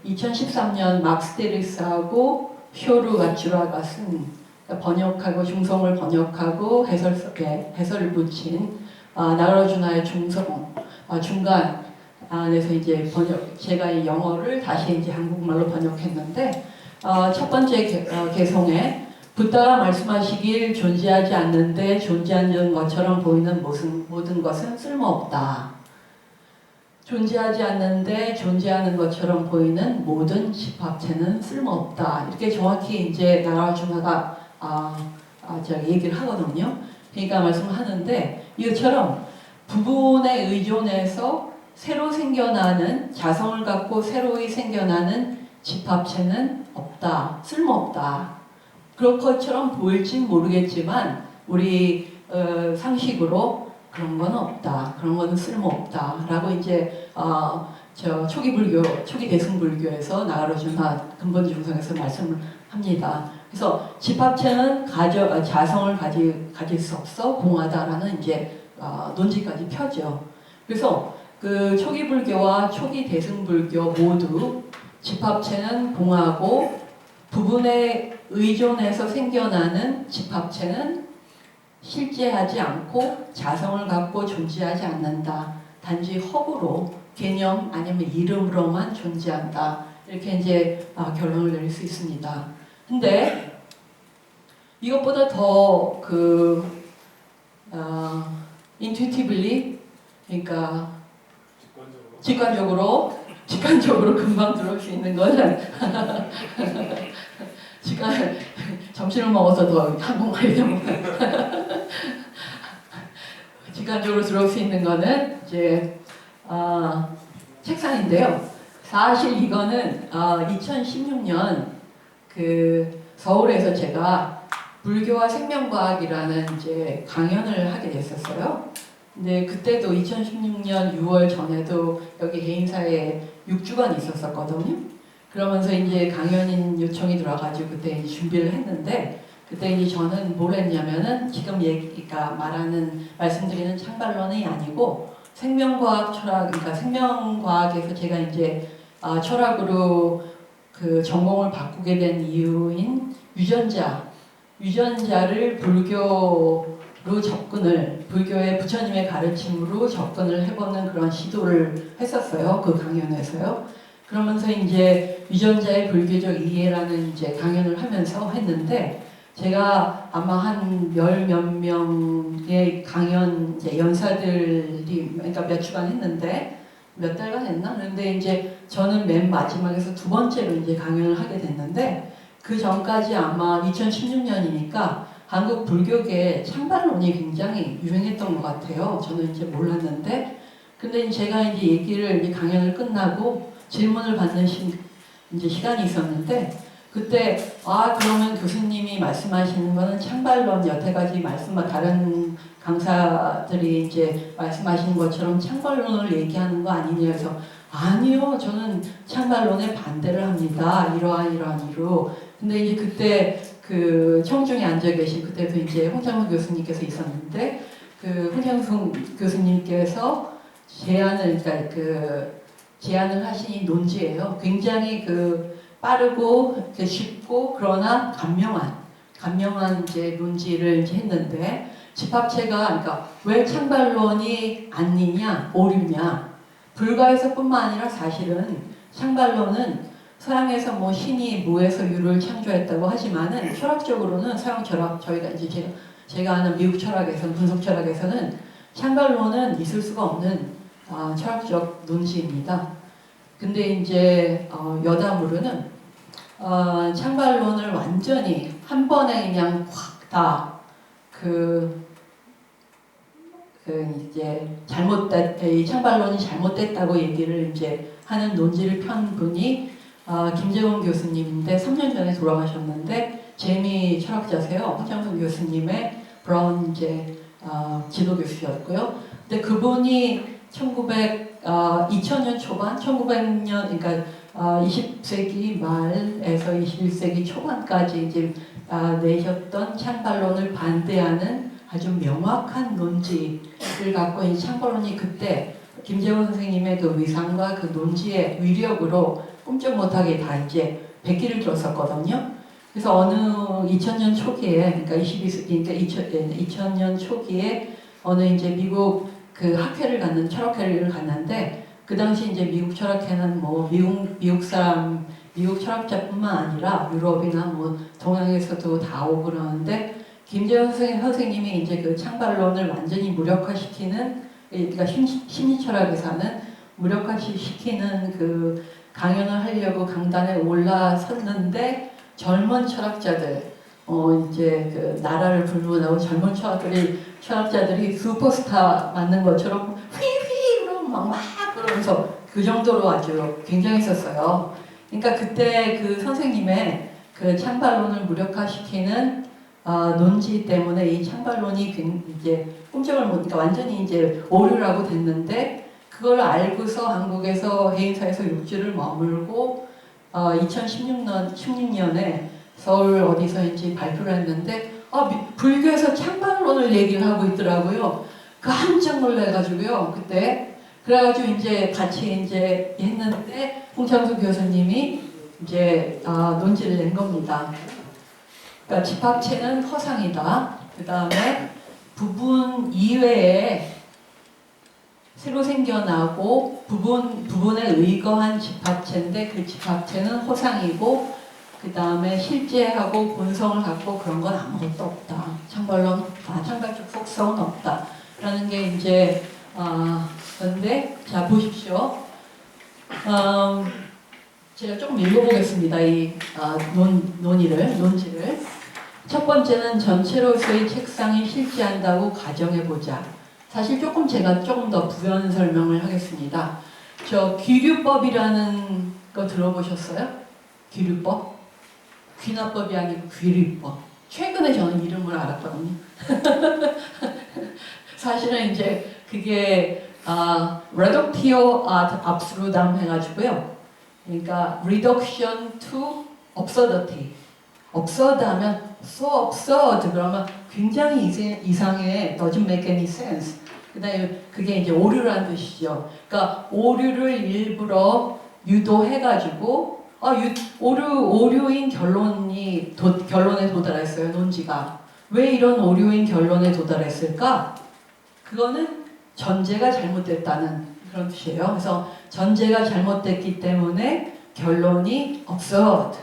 2013년 막스 데리스하고 쇼르 가츄라가 쓴 번역하고 중성을 번역하고 해설을 붙인 나그르주나의 중성 중간 안에서 이제 제가 이 영어를 다시 이제 한국말로 번역했는데 첫 번째 개성에 붓다가 말씀하시길 존재하지 않는데 존재하는 것처럼 보이는 모든 것은 쓸모없다. 존재하지 않는데 존재하는 것처럼 보이는 모든 집합체는 쓸모없다. 이렇게 정확히 이제 나그르주나가 얘기를 하거든요. 그러니까 말씀하는데 이것처럼 부분에 의존해서 새로 생겨나는 자성을 갖고 새로이 생겨나는 집합체는 없다. 쓸모없다. 그런 것처럼 보일진 모르겠지만 우리 상식으로 그런 건 없다. 그런 건 쓸모없다. 라고 이제 초기 대승불교에서 나가르주나 근본 중성에서 말씀을 합니다. 그래서 집합체는 자성을 가질 수 없어 공하다라는 이제 논지까지 펴죠. 그래서 그 초기 불교와 초기 대승불교 모두 집합체는 공하고 부분에 의존해서 생겨나는 집합체는 실제하지 않고 자성을 갖고 존재하지 않는다. 단지 허구로 개념 아니면 이름으로만 존재한다. 이렇게 이제 결론을 내릴 수 있습니다. 근데 이것보다 더 intuitively 그러니까 직관적으로 금방 들어올 수 있는 거는 점심을 먹어서 더 한국말이 너무 직관적으로 들어올 수 있는 거는 이제 책상인데요. 사실 이거는 2016년 서울에서 제가 불교와 생명과학이라는 이제 강연을 하게 됐었어요. 근데 그때도 2016년 6월 전에도 여기 개인사에 6주간 있었었거든요. 그러면서 이제 강연인 요청이 들어가지고 그때 이제 준비를 했는데 그때 이제 저는 뭘 했냐면은 지금 말씀드리는 창발론이 아니고 생명과학 철학, 그러니까 생명과학에서 제가 이제 철학으로 전공을 바꾸게 된 이유인 유전자를 불교의 부처님의 가르침으로 접근을 해보는 그런 시도를 했었어요. 그 강연에서요. 그러면서 이제 유전자의 불교적 이해라는 이제 강연을 하면서 했는데 제가 아마 한 열 몇 명의 강연 이제 연사들이 그러니까 몇 주간 했는데 몇 달간 했나? 그런데 이제 저는 맨 마지막에서 두 번째로 이제 강연을 하게 됐는데 그 전까지 아마 2016년이니까 한국 불교계 찬발론이 굉장히 유행했던 것 같아요. 저는 이제 몰랐는데 근데 제가 이제 얘기를 이제 강연을 끝나고 질문을 받는 이제 시간이 있었는데 그때 그러면 교수님이 말씀하시는 거는 창발론 여태까지 다른 강사들이 이제 말씀하시는 것처럼 창발론을 얘기하는 거 아니냐 해서 아니요 저는 창발론에 반대를 합니다 이러한 이유로. 근데 이제 그때 그 청중에 앉아 계신 그때도 이제 홍창훈 교수님께서 있었는데 그 홍창훈 교수님께서 제안을 하신 이 논지예요. 굉장히 빠르고 쉽고 그러나 간명한 이제 논지를 이제 했는데 집합체가 그러니까 왜 창발론이 아니냐 오류냐 불가에서뿐만 아니라 사실은 창발론은 서양에서 뭐 신이 무에서 유를 창조했다고 하지만은 철학적으로는 서양 철학 저희가 이제 제가 아는 미국 철학에서는 분석 철학에서는 창발론은 있을 수가 없는 철학적 논지입니다. 근데 이제 여담으로는 창발론을 완전히 한 번에 그냥 확 다 이제 이 창발론이 잘못됐다고 얘기를 이제 하는 논지를 편 분이 김재원 교수님인데 3년 전에 돌아가셨는데 재미 철학자세요. 홍창순 교수님의 브라운 이제 지도 교수였고요. 근데 그분이 2000년 초반, 1900년 그러니까 20세기 말에서 21세기 초반까지 이제 내셨던 창발론을 반대하는 아주 명확한 논지를 갖고 이 창발론이 그때 김재원 선생님의 그 위상과 그 논지의 위력으로 꼼짝 못하게 다 이제 백기를 들었었거든요. 그래서 어느 2000년 초기에, 그러니까 2000년 초기에 어느 이제 미국 그 학회를 철학회를 갔는데 그 당시 이제 미국 철학회는 뭐 미국 철학자뿐만 아니라 유럽이나 뭐 동양에서도 다 오고 그러는데 김재원 선생님이 이제 그 창발론을 완전히 무력화시키는 그러니까 심리철학에서는 무력화시키는 그 강연을 하려고 강단에 올라섰는데 젊은 철학자들 이제 그 나라를 불문하고 젊은 철학자들이 슈퍼스타 맞는 것처럼 휘휘 그러면 막 그러면서 그 정도로 아주 굉장했었어요. 그러니까 그때 그 선생님의 그 창발론을 무력화시키는 논지 때문에 이 창발론이 이제 그러니까 완전히 이제 오류라고 됐는데 그걸 알고서 한국에서 해인사에서 6주를 머물고 2016년에 서울 어디서인지 발표를 했는데 불교에서 창발론을 얘기를 하고 있더라고요. 깜짝 놀래가지고요. 그때 그래가지고 이제 같이 이제 했는데 홍창수 교수님이 이제 논지를 낸 겁니다. 그러니까 집합체는 허상이다. 그 다음에 부분 이외에 새로 생겨나고 부분에 의거한 집합체인데 그 집합체는 허상이고 그 다음에 실제하고 본성을 갖고 그런 건 아무것도 없다. 창발론 없다. 창발적 속성은 없다. 라는 게 이제 그런데 자 보십시오. 제가 조금 읽어보겠습니다. 이 논지를. 첫 번째는 전체로서의 책상이 실제한다고 가정해보자. 사실 제가 조금 더 부연 설명을 하겠습니다. 귀류법이라는 거 들어보셨어요? 귀류법? 귀납법이 아니고 귀류법. 최근에 저는 이름을 알았거든요. 사실은 이제 그게 reductio ad absurdum 해가지고요. 그러니까 reduction to absurdity. absurd 하면 so absurd 그러면 굉장히 이상해. doesn't make any sense. 그다음에 그게 이제 오류라는 뜻이죠. 그러니까 오류를 일부러 유도해가지고 오류인 결론에 도달했어요. 논지가. 왜 이런 오류인 결론에 도달했을까? 그거는 전제가 잘못됐다는 그런 뜻이에요. 그래서 전제가 잘못됐기 때문에 결론이 absurd,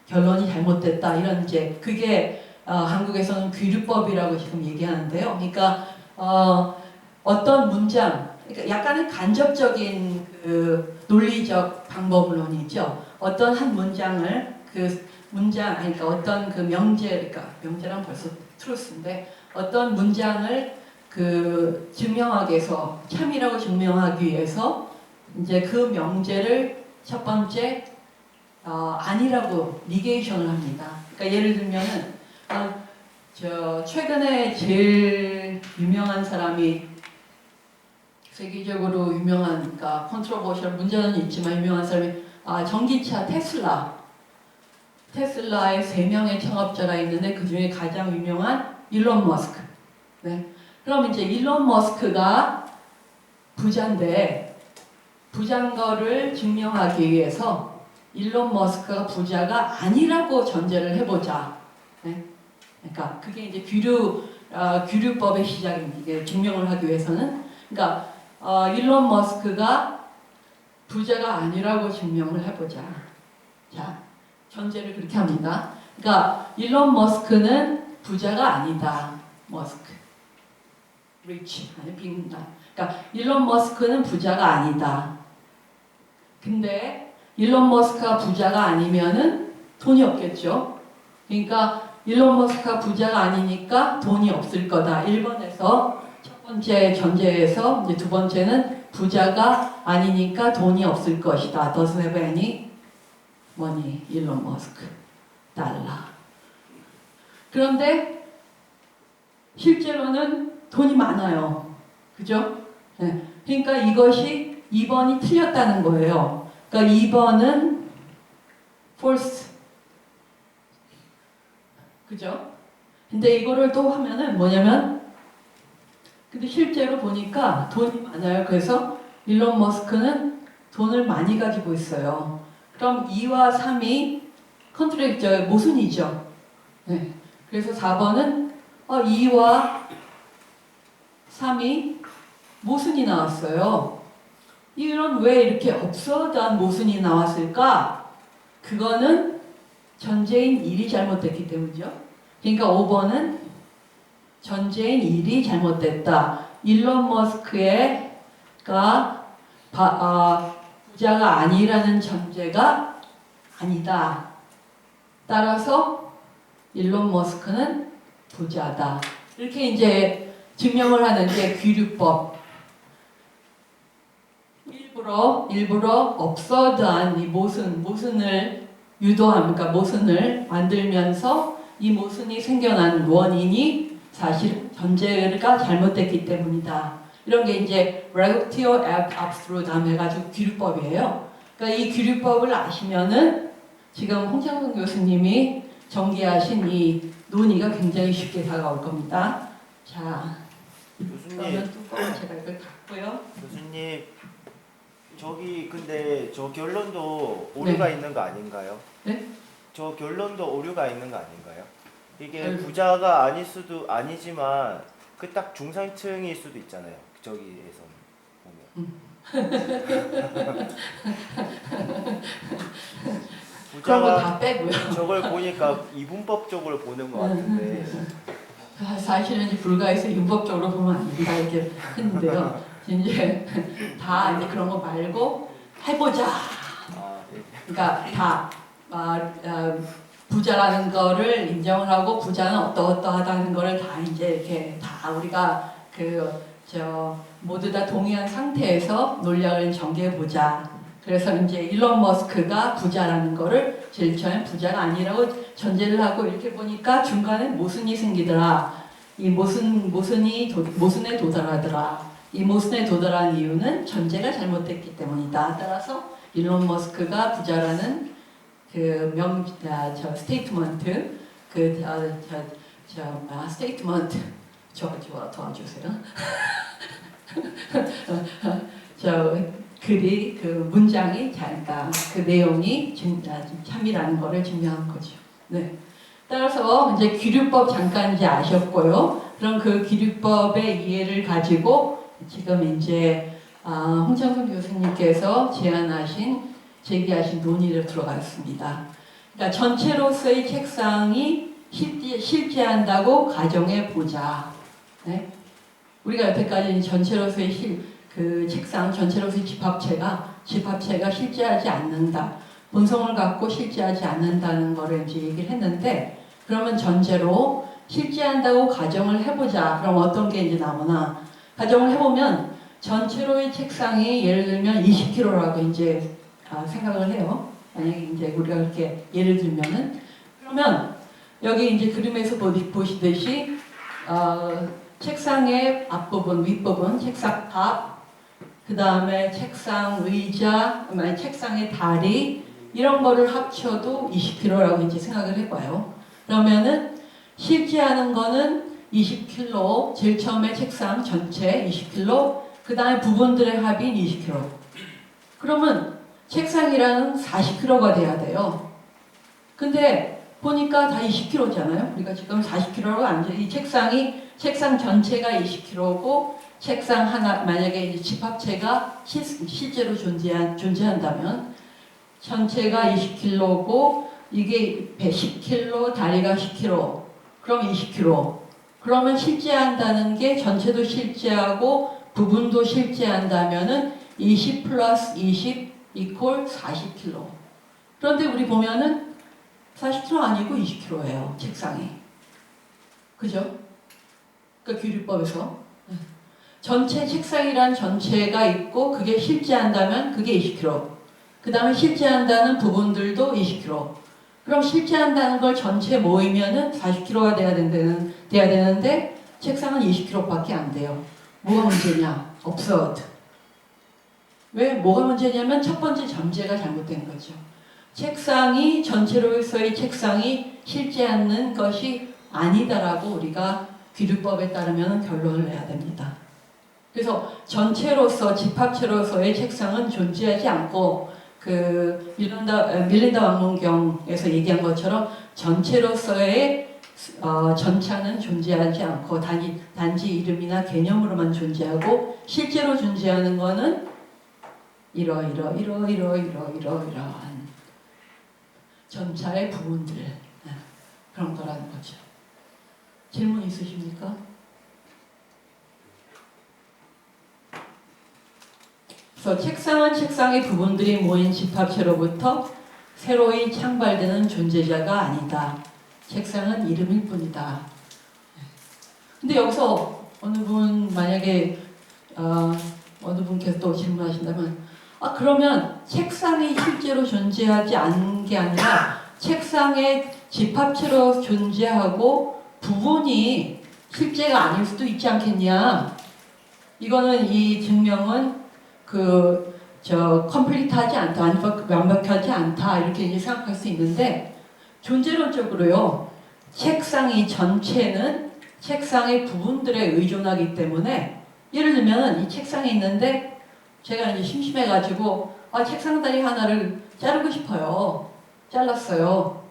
결론이 잘못됐다. 이런 이제 그게 한국에서는 귀류법이라고 지금 얘기하는데요. 그러니까 어떤 문장, 그러니까 약간은 간접적인 그 논리적 방법론이죠. 어떤 한 문장을 그 문장, 아니, 그러니까 어떤 그 명제, 그러니까 명제란 벌써 트루스인데 어떤 문장을 그 증명하기 위해서 참이라고 증명하기 위해서 이제 그 명제를 첫 번째 아니라고 니게이션을 합니다. 그러니까 예를 들면은 저 최근에 제일 유명한 사람이 세계적으로 유명한 그러니까 컨트로버셜 문제는 있지만 유명한 사람이 전기차 테슬라의 3명의 창업자가 있는데 그 중에 가장 유명한 일론 머스크. 네. 그럼 이제 일론 머스크가 부자인데 부자인 거를 증명하기 위해서 일론 머스크가 부자가 아니라고 전제를 해보자. 네. 그러니까 그게 이제 규류법의 시작입니다. 이게 증명을 하기 위해서는. 그러니까 일론 머스크가 부자가 아니라고 증명을 해보자. 자, 전제를 그렇게 합니다. 그러니까 일론 머스크는 부자가 아니다. 머스크. rich 아니 빅나. 그러니까 일론 머스크는 부자가 아니다. 근데 일론 머스크가 부자가 아니면은 돈이 없겠죠. 그러니까 일론 머스크가 부자가 아니니까 돈이 없을 거다. 1번에서 첫 번째 전제에서 이제 두 번째는 부자가 아니니까 돈이 없을 것이다. Doesn't have any money. 일론 머스크. 달러. 그런데 실제로는 돈이 많아요. 그죠? 네. 그러니까 이것이 2번이 틀렸다는 거예요. 그러니까 2번은 false. 그죠? 근데 이거를 또 하면은 뭐냐면 근데 실제로 보니까 돈이 많아요. 그래서 일론 머스크는 돈을 많이 가지고 있어요. 그럼 2와 3이 컨트랙트 모순이죠. 네. 그래서 4번은 2와 3이 모순이 나왔어요. 이런 왜 이렇게 업소드한 모순이 나왔을까? 그거는 전제인 1이 잘못됐기 때문이죠. 그러니까 5번은 전제인 1이 잘못됐다. 일론 머스크가 부자가 아니라는 전제가 아니다. 따라서 일론 머스크는 부자다. 이렇게 이제 증명을 하는 게 귀류법. 일부러 업서드한 이 모순을 유도합니까? 모순을 만들면서 이 모순이 생겨난 원인이 사실 전제가 잘못됐기 때문이다. 이런 게 이제 reductio ad absurdum 해가지고 귀류법이에요. 그러니까 이 귀류법을 아시면은 지금 홍창성 교수님이 전개하신 이 논의가 굉장히 쉽게 다가올 겁니다. 자, 교수님, 그러면 뚜껑을 제가 이걸 닫고요. 교수님, 저기 근데 저 결론도 오류가 네. 있는 거 아닌가요? 네? 저 결론도 오류가 있는 거 아닌가요? 이게 부자가 아닐 수도 아니지만 그 딱 중산층일 수도 있잖아요. 저기에서 보면. 그런 거 부자가 다 빼고요. 저걸 보니까 이분법적으로 보는 것 같은데. 사실은 이제 불가에서 율법적으로 보면 안 된다 이렇게 했는데요. 이제 다 이제 그런 거 말고 해보자. 그러니까 다 부자라는 거를 인정을 하고 부자는 어떠어떠하다는 거를 다 이제 이렇게 다 우리가 모두 다 동의한 상태에서 논략을 전개해 보자. 그래서 이제 일론 머스크가 부자라는 거를 제일 처음에 부자가 아니라고 전제를 하고 이렇게 보니까 중간에 모순이 생기더라. 이 모순에 도달하더라. 이 모순에 도달한 이유는 전제가 잘못됐기 때문이다. 따라서 일론 머스크가 부자라는 스테이트먼트 스테이트먼트 도와주세요. 글이 문장이 그 내용이 참이라는 거를 증명한 거죠. 네. 따라서 이제 귀류법 잠깐 이제 아셨고요. 그럼 그 귀류법의 이해를 가지고 지금 이제 홍창선 교수님께서 제기하신 논의를 들어갔습니다. 그러니까 전체로서의 책상이 실제한다고 가정해 보자. 네? 우리가 여태까지 전체로서의 그 책상 전체로서의 집합체가 실제하지 않는다. 본성을 갖고 실제하지 않는다는 거를 이제 얘기를 했는데, 그러면 전제로 실제한다고 가정을 해보자. 그럼 어떤 게 이제 나오나? 가정을 해보면 전체로의 책상이 예를 들면 20kg라고 이제 생각을 해요. 만약에 이제 우리가 그렇게 예를 들면은, 그러면 여기 이제 그림에서 보시듯이 책상의 앞부분, 윗부분, 책상 앞, 그 다음에 책상 의자, 책상의 다리 이런 거를 합쳐도 20kg라고 이제 생각을 해봐요. 그러면은 실제하는 거는 20kg, 제일 처음에 책상 전체 20kg, 그 다음에 부분들의 합인 20kg. 그러면 책상이랑은 40kg가 돼야 돼요. 근데 보니까 다 20kg잖아요. 우리가 지금 40kg로 앉아. 이 책상 전체가 20kg고, 책상 하나, 만약에 이제 집합체가 실제로 존재한다면, 전체가 20kg고, 이게 10kg, 다리가 10kg, 그럼 20kg. 그러면 실제한다는 게 전체도 실제하고, 부분도 실제한다면은 20 플러스 20 이퀄 40kg. 그런데 우리 보면은 40kg 아니고 20kg예요. 책상이. 그죠? 그러니까 규律법에서 전체 책상이란 전체가 있고 그게 실제한다면 그게 20kg. 그 다음에 실제한다는 부분들도 20kg. 그럼 실제한다는 걸 전체 모이면은 40kg가 돼야 되는데 책상은 20kg밖에 안 돼요. 뭐가 문제냐? absurd. 왜? 뭐가 문제냐면 첫 번째 전제가 잘못된 거죠. 책상이 전체로서의 책상이 실제하는 것이 아니다라고 우리가 규律법에 따르면 결론을 내야 됩니다. 그래서 전체로서 집합체로서의 책상은 존재하지 않고 그 밀린다 왕문경에서 얘기한 것처럼 전체로서의 전차는 존재하지 않고 단지 이름이나 개념으로만 존재하고 실제로 존재하는 것은 이러한 전차의 부분들 그런 거라는 거죠. 질문 있으십니까? 그래서 책상은 책상의 부분들이 모인 집합체로부터 새로이 창발되는 존재자가 아니다. 책상은 이름일 뿐이다. 근데 여기서 어느 분 만약에 어느 분께서 또 질문하신다면 그러면 책상이 실제로 존재하지 않은 게 아니라 책상의 집합체로 존재하고 부분이 실제가 아닐 수도 있지 않겠냐. 이거는 이 증명은 컴플리트하지 않다, 완벽하지 않다 이렇게 이제 생각할 수 있는데 존재론적으로요. 책상이 전체는 책상의 부분들에 의존하기 때문에 예를 들면 이 책상이 있는데 제가 이제 심심해가지고 책상 다리 하나를 자르고 싶어요. 잘랐어요.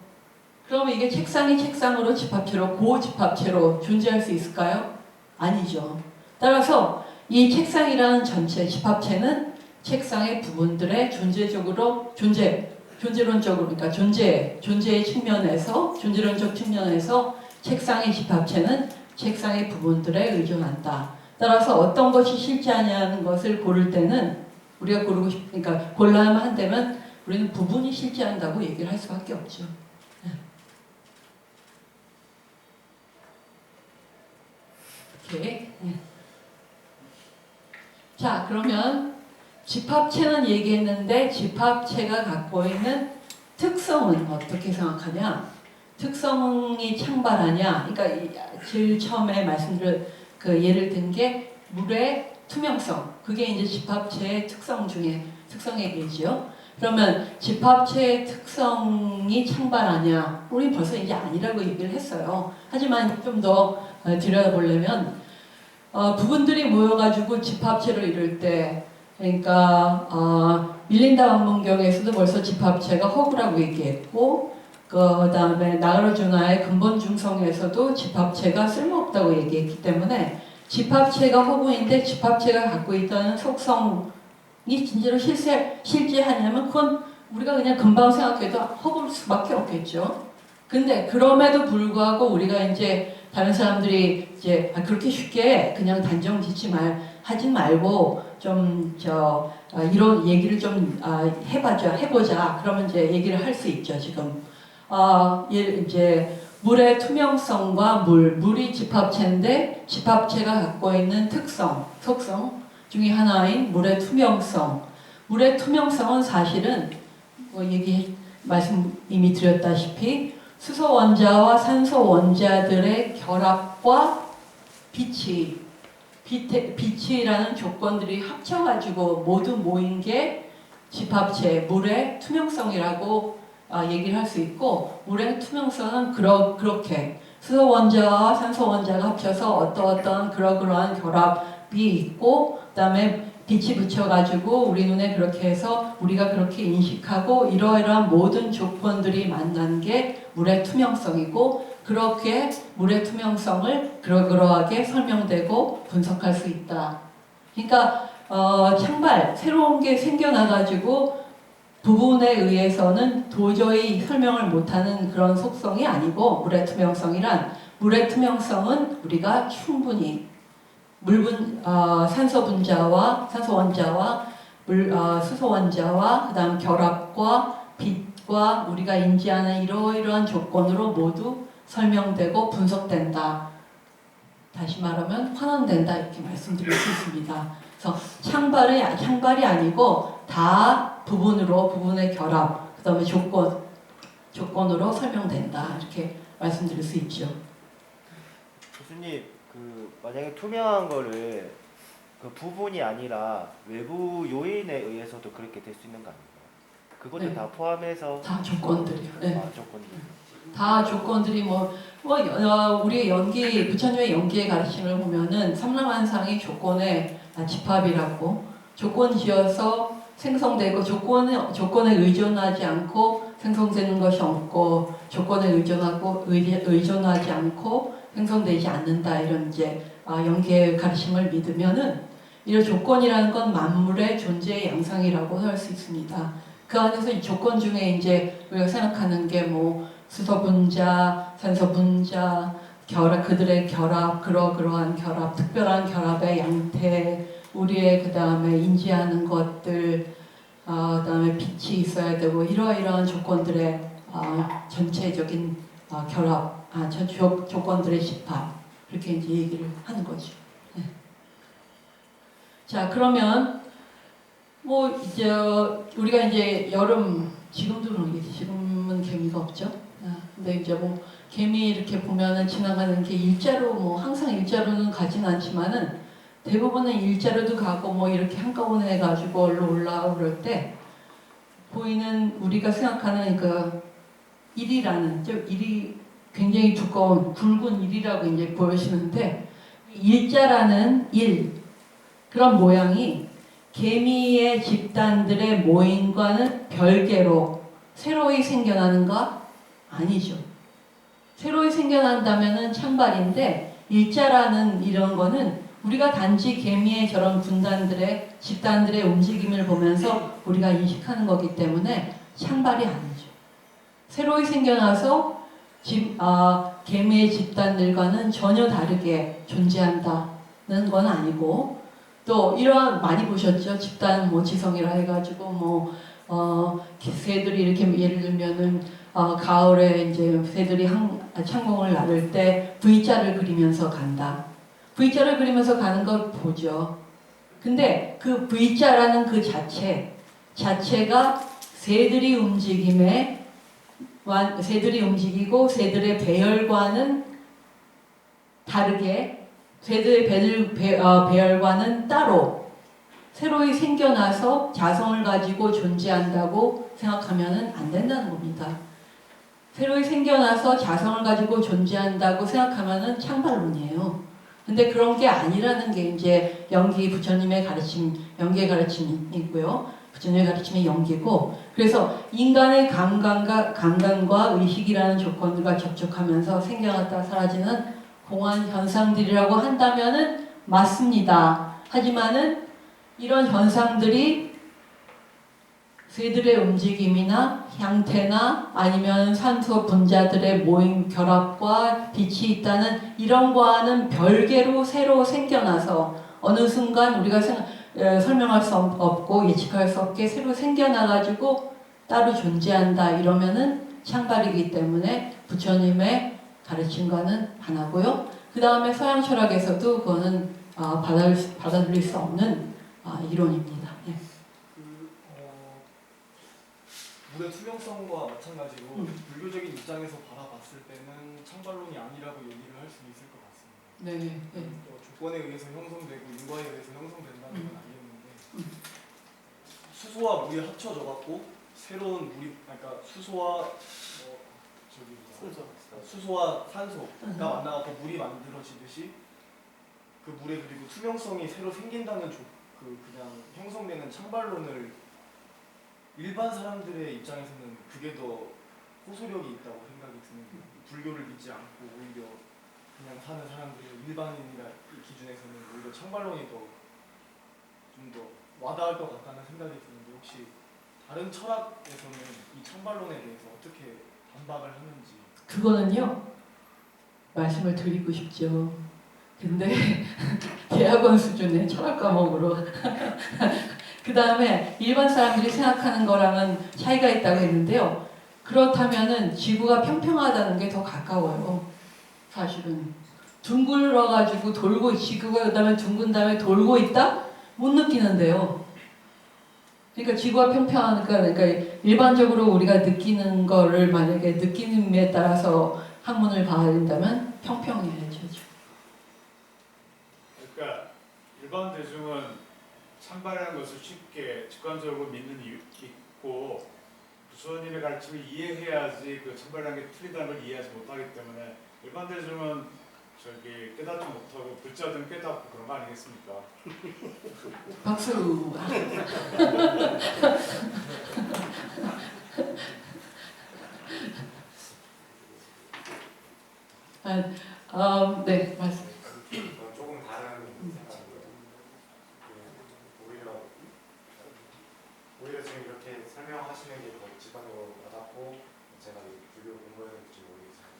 그러면 이게 책상이 책상으로 집합체로 고집합체로 존재할 수 있을까요? 아니죠. 따라서 이 책상이라는 전체 집합체는 책상의 부분들의 존재론적으로 그러니까 존재의 측면에서 존재론적 측면에서 책상의 집합체는 책상의 부분들에 의존한다. 따라서 어떤 것이 실제하냐는 것을 고를 때는 우리가 그러니까 골라야만 한다면 우리는 부분이 실제한다고 얘기를 할 수밖에 없죠. 이렇게. 자, 그러면 집합체는 얘기했는데 집합체가 갖고 있는 특성은 어떻게 생각하냐? 특성이 창발하냐? 그러니까 제일 처음에 말씀드린 예를 든 게 물의 투명성. 그게 이제 집합체의 특성의 얘기죠. 그러면 집합체의 특성이 창발하냐? 우리 벌써 이제 아니라고 얘기를 했어요. 하지만 좀 더 들여다보려면 부분들이 모여가지고 집합체를 이룰 때 그러니까 밀린다 왕문경에서도 벌써 집합체가 허구라고 얘기했고 그 다음에 나가르주나의 근본 중성에서도 집합체가 쓸모없다고 얘기했기 때문에 집합체가 허구인데 집합체가 갖고 있다는 속성이 진짜로 실제하냐면 그건 우리가 그냥 금방 생각해도 허구일 수밖에 없겠죠. 근데 그럼에도 불구하고 우리가 이제 다른 사람들이 이제 그렇게 쉽게 그냥 단정 짓지 하지 말고 좀 이런 얘기를 좀 해보자. 그러면 이제 얘기를 할 수 있죠 지금. 이제 물의 투명성과 물이 집합체인데 집합체가 갖고 있는 속성 중에 하나인 물의 투명성. 물의 투명성은 사실은 말씀 이미 드렸다시피 수소 원자와 산소 원자들의 결합과 빛이라는 조건들이 합쳐가지고 모두 모인 게 집합체, 물의 투명성이라고 얘기를 할 수 있고, 물의 투명성은 그렇게 수소 원자와 산소 원자가 합쳐서 어떠한 그러한 결합이 있고, 그 다음에 빛이 붙여가지고 우리 눈에 그렇게 해서 우리가 그렇게 인식하고 이러이러한 모든 조건들이 만난 게 물의 투명성이고, 그렇게 물의 투명성을 그러하게 설명되고 분석할 수 있다. 그러니까 새로운 게 생겨나가지고 부분에 의해서는 도저히 설명을 못하는 그런 속성이 아니고, 물의 투명성은 우리가 충분히 산소 원자와 수소 원자와 그다음 결합과 빛과 우리가 인지하는 이러이러한 조건으로 모두 설명되고 분석된다. 다시 말하면 환원된다 이렇게 말씀드릴 수 있습니다. 그래서 창발이 아니고 다 부분의 결합, 그다음에 조건으로 설명된다 이렇게 말씀드릴 수 있죠. 교수님, 만약에 투명한 거를 그 부분이 아니라 외부 요인에 의해서도 그렇게 될 수 있는 거 아닌가요? 그것도 네. 다 포함해서 다 조건들이요. 네. 조건들. 다 조건들이 우리 부처님의 연기의 가르침을 보면은 삼라만상이 조건의 집합이라고, 조건 지어서 생성되고 조건에 의존하지 않고 생성되는 것이 없고, 조건에 의존하지 않고 생성되지 않는다, 이런 이제 연기의 가르침을 믿으면은 이런 조건이라는 건 만물의 존재의 양상이라고 할 수 있습니다. 그 안에서 이 조건 중에 이제 우리가 생각하는 게 수소 분자, 산소 분자, 그들의 결합, 그러한 결합, 특별한 결합의 양태, 우리의 그 다음에 인지하는 것들, 그 다음에 빛이 있어야 되고, 이러이러한 조건들의 전체적인 결합, 조건들의 집합, 그렇게 이제 얘기를 하는 거죠. 네. 자, 그러면 이제 우리가 이제 지금은 개미가 없죠. 근데 이제 개미 이렇게 보면은 지나가는 게 일자로 항상 일자로는 가진 않지만은 대부분은 일자로도 가고 이렇게 한꺼번에 가지고 올라오고 그럴 때 보이는, 우리가 생각하는 일이 굉장히 두꺼운 굵은 일이라고 이제 보여지는데, 일자라는 그런 모양이 개미의 집단들의 모임과는 별개로 새로이 생겨나는가? 아니죠. 새로이 생겨난다면은 창발인데, 일자라는 이런 거는 우리가 단지 개미의 저런 집단들의 움직임을 보면서 우리가 인식하는 거기 때문에 창발이 아니죠. 새로이 생겨나서 개미의 집단들과는 전혀 다르게 존재한다는 건 아니고, 또 이런 많이 보셨죠? 집단 지성이라 해가지고 새들이 이렇게 예를 들면은 가을에 이제 새들이 창공을 나를 때 V자를 그리면서 간다. V자를 그리면서 가는 걸 보죠. 근데 그 V자라는 그 자체가 새들이 움직이고 새들의 배열과는 다르게, 새들의 배열과는 따로 새로이 생겨나서 자성을 가지고 존재한다고 생각하면 안 된다는 겁니다. 새로이 생겨나서 자성을 가지고 존재한다고 생각하면 창발론이에요. 근데 그런 게 아니라는 게 이제 부처님의 연기의 가르침이고요. 부처님의 가르침의 연기고, 그래서 인간의 감각과 의식이라는 조건들과 접촉하면서 생겨났다 사라지는 공한 현상들이라고 한다면은 맞습니다. 하지만은 이런 현상들이 새들의 움직임이나 형태나 아니면 산소 분자들의 모임 결합과 빛이 있다는 이런 거와는 별개로 새로 생겨나서 어느 순간 우리가 설명할 수 없고 예측할 수 없게 새로 생겨나가지고 따로 존재한다 이러면은 창발이기 때문에 부처님의 가르침과는 반하고요. 그 다음에 서양 철학에서도 그거는 받아들일 수 없는 이론입니다. 예. 물의 투명성과 마찬가지로 불교적인 입장에서 바라봤을 때는 창발론이 아니라고 얘기를 할 수 있을 것 같습니다. 네. 네. 조건에 의해서 형성되고 인과에 의해서 형성된다는 건 알겠는데 수소와 물이 합쳐져 갖고 새로운 물이 그러니까 수소와 산소가 만나갖고 물이 만들어지듯이 그 물에 그리고 투명성이 새로 생긴다는 그냥 형성되는 창발론을 일반 사람들의 입장에서는 그게 더 호소력이 있다고 생각이 드는 거예요. 불교를 믿지 않고 오히려 그냥 사는 사람들의 일반인이라 기준에서는 오히려 창발론이 좀 더 와닿을 것 같다는 생각이 드는데 혹시 다른 철학에서는 이 창발론에 대해서 어떻게 반박을 하는지 그거는요 말씀을 드리고 싶죠. 근데 대학원 수준의 철학 과목으로 그 다음에 일반 사람들이 생각하는 거랑은 차이가 있다고 했는데요. 그렇다면은 지구가 평평하다는 게 더 가까워요. 사실은 둥글어가지고 돌고 지구가 그다음에 둥근 다음에 돌고 있다? 못 느끼는데요. 그러니까 지구가 평평하니까 그러니까 일반적으로 우리가 느끼는 거를 만약에 느낌에 따라서 학문을 봐야 된다면 평평해야죠. 그러니까 일반 대중은 창발이라는 것을 쉽게 직관적으로 믿는 이유 있고 부처님의 가르침을 이해해야지 그 창발이라는 게 틀리다는 걸 이해하지 못하기 때문에 일반 대중은 깨닫지 못하고 불자들은 깨닫고 그런 거 아니겠습니까? 박수. 네, 말씀. 조금 다른 생각이고요. 오히려 지금 이렇게 설명하시는 게 더 직관적으로 와닿고 제가 불교 공부해볼지 모르겠어요.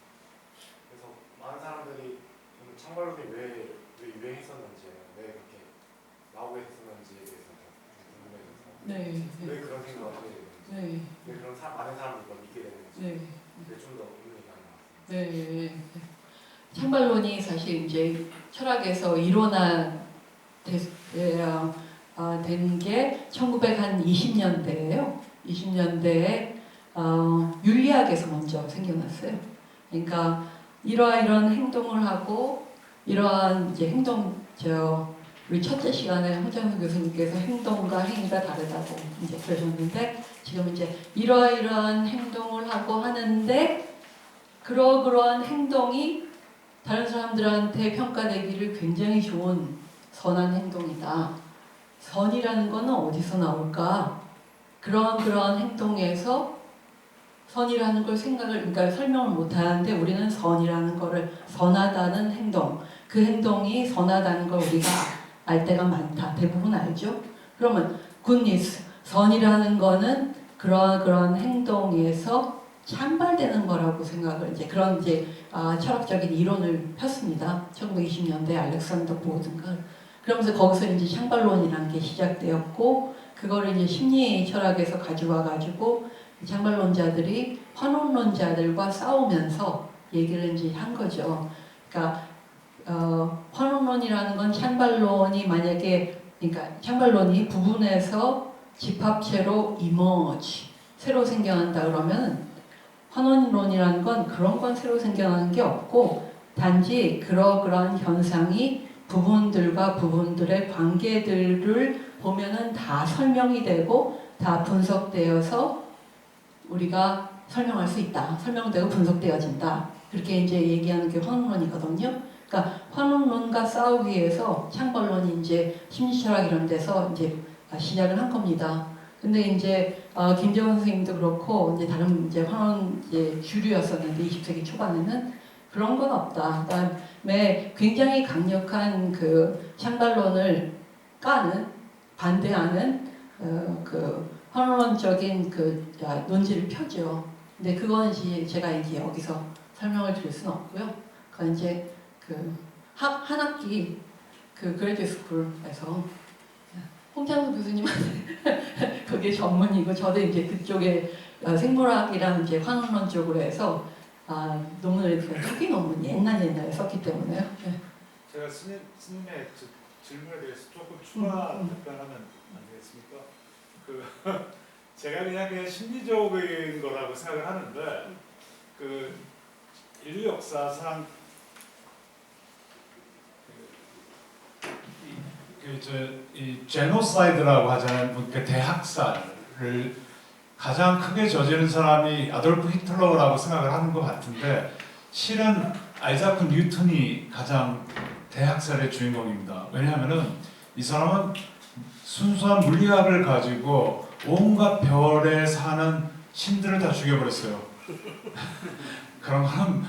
그래서 많은 사람들이 창발론이 왜 유행했었는지, 왜 그렇게 나오게 됐었는지에 대해서 궁금해져서 네. 왜 그런 생각을 하게 되는지, 네. 왜 그런 많은 사람들이 그걸 믿게 되는지, 네. 그게 좀 더 의문이 가는 것 같습니다. 네. 창발론이 사실 이제 철학에서 이론화 된 게 1920년대예요. 20년대에 윤리학에서 먼저 생겨났어요. 그러니까 이러한 행동을 하고 이러한 이제 우리 첫째 시간에 허정수 교수님께서 행동과 행위가 다르다고 이제 그러셨는데 지금 이제 이러한 행동을 하고 하는데 그러한 행동이 다른 사람들한테 평가되기를 굉장히 좋은 선한 행동이다. 선이라는 거는 어디서 나올까? 그러한 행동에서 선이라는 걸 그러니까 설명을 못 하는데 우리는 선이라는 거를 선하다는 행동, 그 행동이 선하다는 걸 우리가 알 때가 많다. 대부분 알죠? 그러면 굿니스, 선이라는 거는 그런 행동에서 창발되는 거라고 생각을 그런 철학적인 이론을 폈습니다. 1920년대 알렉산더 보든가 그러면서 거기서 이제 창발론이라는 게 시작되었고 그거를 이제 심리 철학에서 가져와 가지고 창발론자들이 환원론자들과 싸우면서 얘기를 이제 한 거죠. 그러니까 환원론이라는 건 창발론이 그러니까 창발론이 부분에서 집합체로 emerge 새로 생겨난다 그러면 환원론이라는 건 그런 건 새로 생겨나는 게 없고 단지 그러한 현상이 부분들과 부분들의 관계들을 보면은 다 설명이 되고 다 분석되어서 우리가 설명할 수 있다. 설명되고 분석되어진다. 그렇게 이제 얘기하는 게 환원론이거든요. 그러니까 환원론과 싸우기 위해서 창발론이 이제 심리철학 이런 데서 이제 시작을 한 겁니다. 근데 이제 김재원 선생님도 그렇고 이제 다른 환원 주류였었는데 20세기 초반에는 그런 건 없다. 그다음에 굉장히 강력한 그 창발론을 반대하는 환원적인 그 논지를 펴죠. 근데 그건 이제 제가 이제 여기서 설명을 드릴 수는 없고요. 그건 이제 그 한 학기 그 그레이드 스쿨에서 홍창수 교수님은 그게 전문이고 저도 이제 그쪽에 생물학이랑 이제 환원론 쪽으로 해서 논문을 후기 논문 옛날에 썼기 때문에요. 네. 제가 스님의 질문에 대해서 조금 추가 답변하면 안 되겠습니까? 그 제가 그냥 심리적인 거라고 생각을 하는데 그 인류 역사상 이 제노사이드라고 하잖아요. 그 대학살을 가장 크게 저지른 사람이 아돌프 히틀러라고 생각을 하는 것 같은데 실은 아이자크 뉴턴이 가장 대학살의 주인공입니다. 왜냐하면은 이 사람은 순수한 물리학을 가지고 온갖 별에 사는 신들을 다 죽여버렸어요. 그런 거는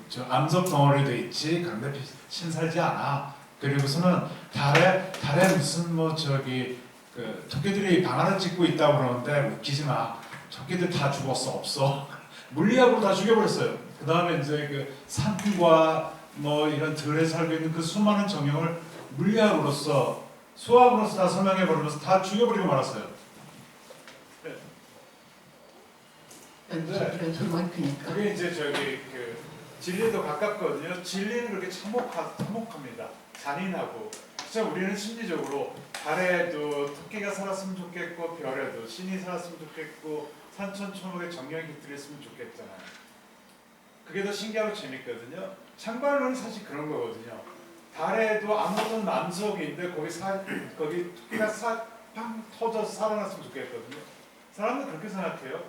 저 암석 덩어리도 있지 그런데 신 살지 않아. 그리고서는 달에 무슨 그 토끼들이 방아를 찍고 있다고 그러는데 웃기지 마. 토끼들 다 죽었어 없어. 물리학으로 다 죽여버렸어요. 그 다음에 이제 그 산과 뭐 이런 들에 살고 있는 그 수많은 정령을 물리학으로서 수학으로서 다 설명해버리면서 다 죽여버리고 말았어요. 그게 이제 그 진리도 가깝거든요. 진리는 그렇게 참혹합니다. 잔인하고. 진짜 우리는 심리적으로 달에도 토끼가 살았으면 좋겠고 별에도 신이 살았으면 좋겠고 산천초목에 정령이 깃들였으면 좋겠잖아요. 그게 더 신기하고 재밌거든요. 창발론은 사실 그런 거거든요. 달에도 아무런 남석인데 거기 토끼가 팡 터져서 살아났으면 좋겠거든요. 사람들 그렇게 생각해요.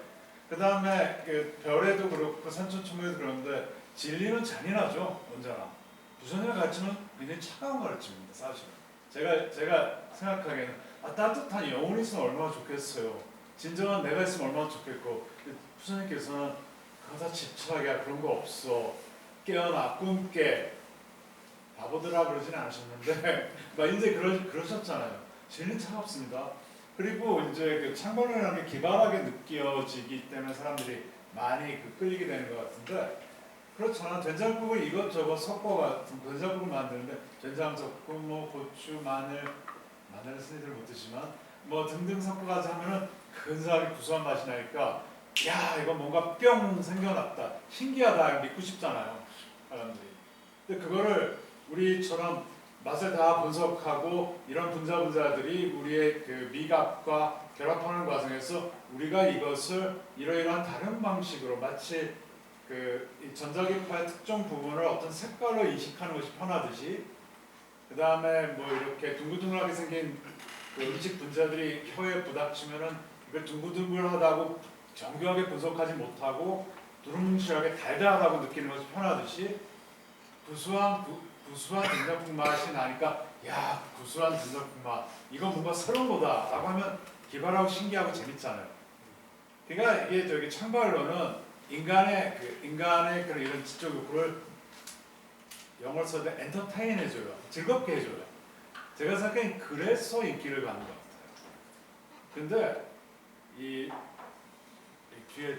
그 다음에 그 별에도 그렇고 산천초목에도 그런데 진리는 잔인하죠. 언제나. 부처님의 가르침은 굉장히 차가운 가르침입니다. 사실은. 제가 생각하기에는 따뜻한 영혼이 있으면 얼마나 좋겠어요. 진정한 내가 있으면 얼마나 좋겠고 부처님께서는 그러다 집착이야 그런 거 없어. 깨어나 꿈깨. 바보들아 그러진 않으셨는데 막 이제 그러셨잖아요. 진리는 차갑습니다. 그리고 이제 그 창건이라는 게 기발하게 느껴지기 때문에 사람들이 많이 끌리게 되는 것 같은데 그렇잖아. 된장국을 이것저것 섞어가지고 된장국을 만드는데 된장 섞고 뭐 고추, 마늘은 흔히들 못 드시지만 뭐 등등 섞어가지고 하면은 근사하게 구수한 맛이 나니까 야 이거 뭔가 뿅 생겨났다. 신기하다. 믿고 싶잖아요. 사람들이. 근데 그거를 우리처럼 맛을 다 분석하고 이런 분자들이 우리의 그 미각과 결합하는 과정에서 우리가 이것을 이러이러한 다른 방식으로 마치 그 전자기파의 특정 부분을 어떤 색깔로 인식하는 것이 편하듯이 그 다음에 뭐 이렇게 둥글둥글하게 생긴 그 음식 분자들이 혀에 부닥치면은 이걸 둥글둥글하다고 정교하게 분석하지 못하고 두루뭉실하게 달달하다고 느끼는 것이 편하듯이 구수한 된장국 맛이 나니까 야 구수한 된장국 맛 이건 뭔가 새로운 거다 라고 하면 기발하고 신기하고 재밌잖아요. 그러니까 이게 창발론은 인간의 그런 이런 지적 욕구를 영어로 써도 엔터테인 해줘요. 즐겁게 해줘요. 제가 생각엔 그래서 인기를 가는 것 같아요. 근데 이 뒤에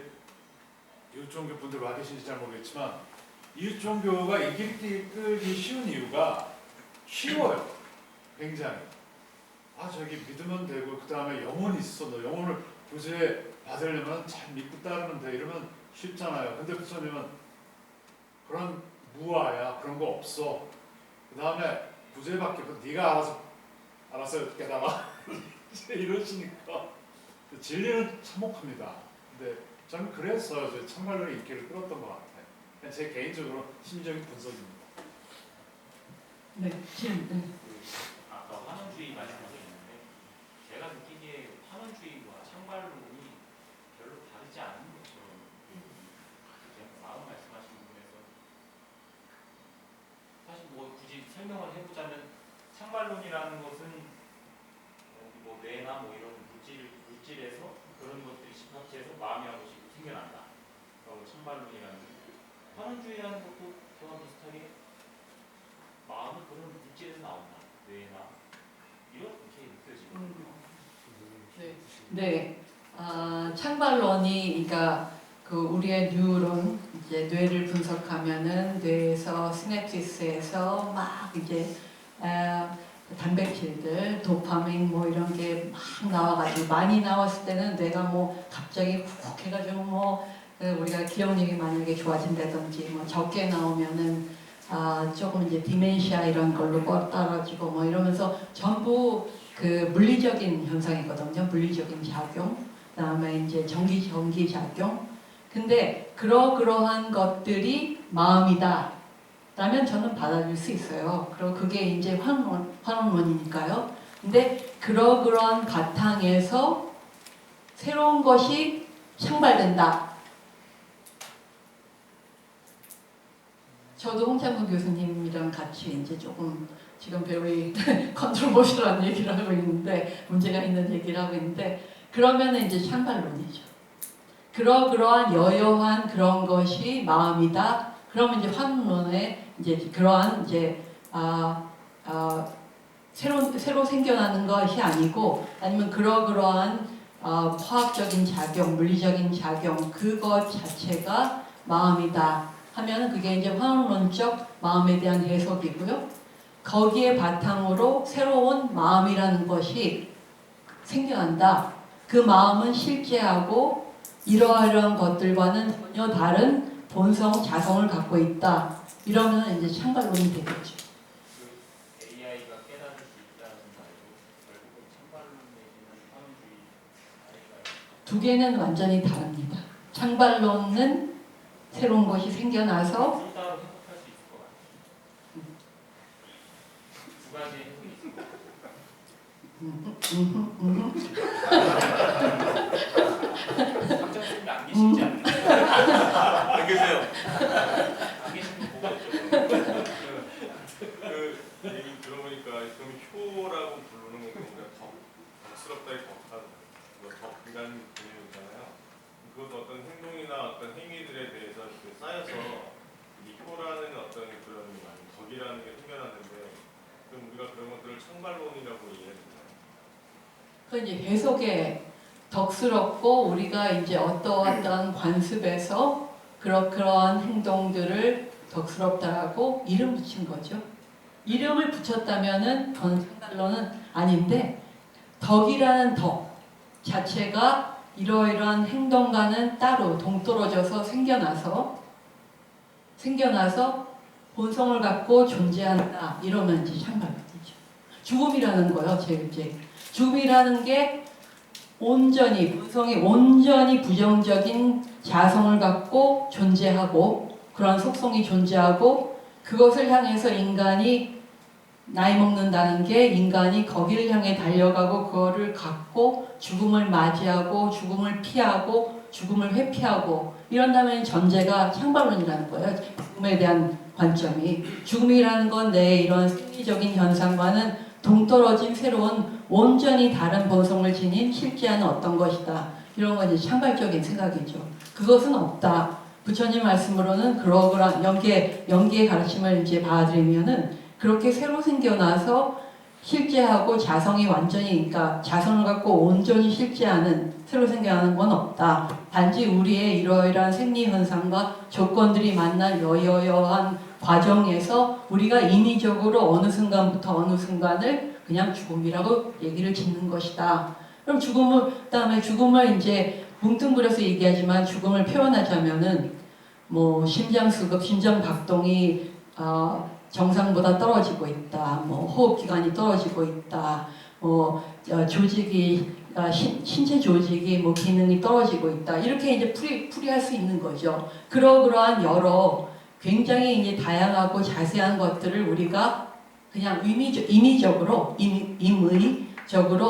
이웃종교 분들 와 계신지 잘 모르겠지만 이웃종교가 인기를 끌기 쉬운 이유가 쉬워요. 굉장히. 저기 믿으면 되고 그 다음에 영혼이 있어. 너 영혼을 구제 받으려면 잘 믿고 따르면 돼. 이러면 쉽잖아요. 근데 부처님은 그런 무아야. 그런 거 없어. 그 다음에 구제받기 네가 알아서 깨달아. 이러시니까 진리는 참혹합니다. 근데 저는 그래서 참말로 인기를 끌었던 것 같아요. 그냥 제 개인적으로 심리적인 분석입니다. 네, 아까 환원주의 말씀하셨는데 제가 느끼기에 환원주의와 창발론이 별로 다르지 않은 것처럼 마음 말씀하신 부분에서 사실 뭐 굳이 설명을 해보자면 창발론이라는 것은 뭐 뇌나 뭐 이런 물질에서 그런 것들이 집합체해서 마음이라는 것이 생겨난다. 그리고 창발론이라는 환원주의라는 것도 저와 비슷하게 마음은 그런 물질에서 나온다. 뇌나 이렇게 느껴지거든요. 네, 창발론이 그러니까 그 우리의 뉴런 이제 뇌를 분석하면은 뇌에서 시냅시스에서 막 이제 단백질들, 도파민 뭐 이런 게 막 나와가지고 많이 나왔을 때는 뇌가 뭐 갑자기 훅 해가지고 뭐 우리가 기억력이 만약에 좋아진다든지 뭐 적게 나오면은 조금 이제 디멘시아 이런 걸로 떨어지고 뭐 이러면서 전부 그 물리적인 현상이거든요. 물리적인 작용, 그다음에 이제 전기 작용. 근데 그러한 것들이 마음이다. 라면 저는 받아줄 수 있어요. 그리고 그게 이제 환원론이니까요. 근데 그러한 바탕에서 새로운 것이 창발된다. 저도 홍창근 교수님이랑 같이 이제 조금 지금 very 컨트로버셜한 얘기를 하고 있는데 문제가 있는 얘기를 하고 있는데 그러면 이제 창발론이죠. 그러한 여여한 그런 것이 마음이다. 그러면 이제 환론에 이제 그러한 이제 새로 생겨나는 것이 아니고 아니면 그러한 화학적인 작용, 물리적인 작용 그것 자체가 마음이다 하면 그게 이제 환론적 마음에 대한 해석이고요. 거기에 바탕으로 새로운 마음이라는 것이 생겨난다. 그 마음은 실제하고 이러한 것들과는 전혀 다른 본성, 자성을 갖고 있다. 이러면 이제 창발론이 되겠죠. 그 AI가 깨달을 수 있다는 말고 결국은 창발론 내지는 환원주의 아닐까요? 두 개는 완전히 다릅니다. 창발론은 새로운 것이 생겨나서 둘 다로 해석할 수 있을 것 같아요. 두 가지 해석이 있을 것 같아요. 학장님이 안 계시지 않나요? 안 계세요. 안 계시는 거 보고 있죠. 그 얘기 들어보니까 그럼 효라고 부르는 게 뭔가 덕스럽다기 덕한 덕이라는 개념이잖아요. 그것도 어떤 행동이나 어떤 행위들에 대해서 이렇게 쌓여서 이 효라는 어떤 그런 덕이라는 게 생겨났는데 그럼 우리가 그런 것들을 창발론이라고 이해했잖아요. 그 이제 해석에 덕스럽고 우리가 이제 어떠한 관습에서 그러한 행동들을 덕스럽다라고 이름 붙인 거죠. 이름을 붙였다면은 저는 창발론은 아닌데 덕이라는 덕 자체가 이러이러한 행동과는 따로 동떨어져서 생겨나서 본성을 갖고 존재한다. 이러면 이제 창발론이죠. 죽음이라는 거요. 이제 죽음이라는 게 본성이 온전히 부정적인 자성을 갖고 존재하고 그런 속성이 존재하고 그것을 향해서 인간이 나이 먹는다는 게 인간이 거기를 향해 달려가고 그거를 갖고 죽음을 맞이하고 죽음을 피하고 죽음을 회피하고 이런다면 전제가 창발론이라는 거예요. 죽음에 대한 관점이 죽음이라는 건 내 이런 생리적인 현상과는 동떨어진 새로운 온전히 다른 본성을 지닌 실제한 어떤 것이다. 이런 건 이제 창발적인 생각이죠. 그것은 없다. 부처님 말씀으로는 그러한 연계의 가르침을 이제 받아들이면은 그렇게 새로 생겨나서 실제하고 자성이 완전히 그러니까 자성을 갖고 온전히 실제하는 새로 생겨나는 건 없다. 단지 우리의 이러이러한 생리 현상과 조건들이 만난 여여여한 과정에서 우리가 인위적으로 어느 순간부터 어느 순간을 그냥 죽음이라고 얘기를 짓는 것이다. 그럼 그다음에 죽음을 이제 뭉뚱그려서 얘기하지만 죽음을 표현하자면은 뭐 심장수급, 심장박동이 정상보다 떨어지고 있다. 뭐 호흡기관이 떨어지고 있다. 뭐 조직이 신체 조직이 뭐 기능이 떨어지고 있다. 이렇게 이제 풀이할 수 있는 거죠. 그러한 여러 굉장히 이제 다양하고 자세한 것들을 우리가 그냥 임의적으로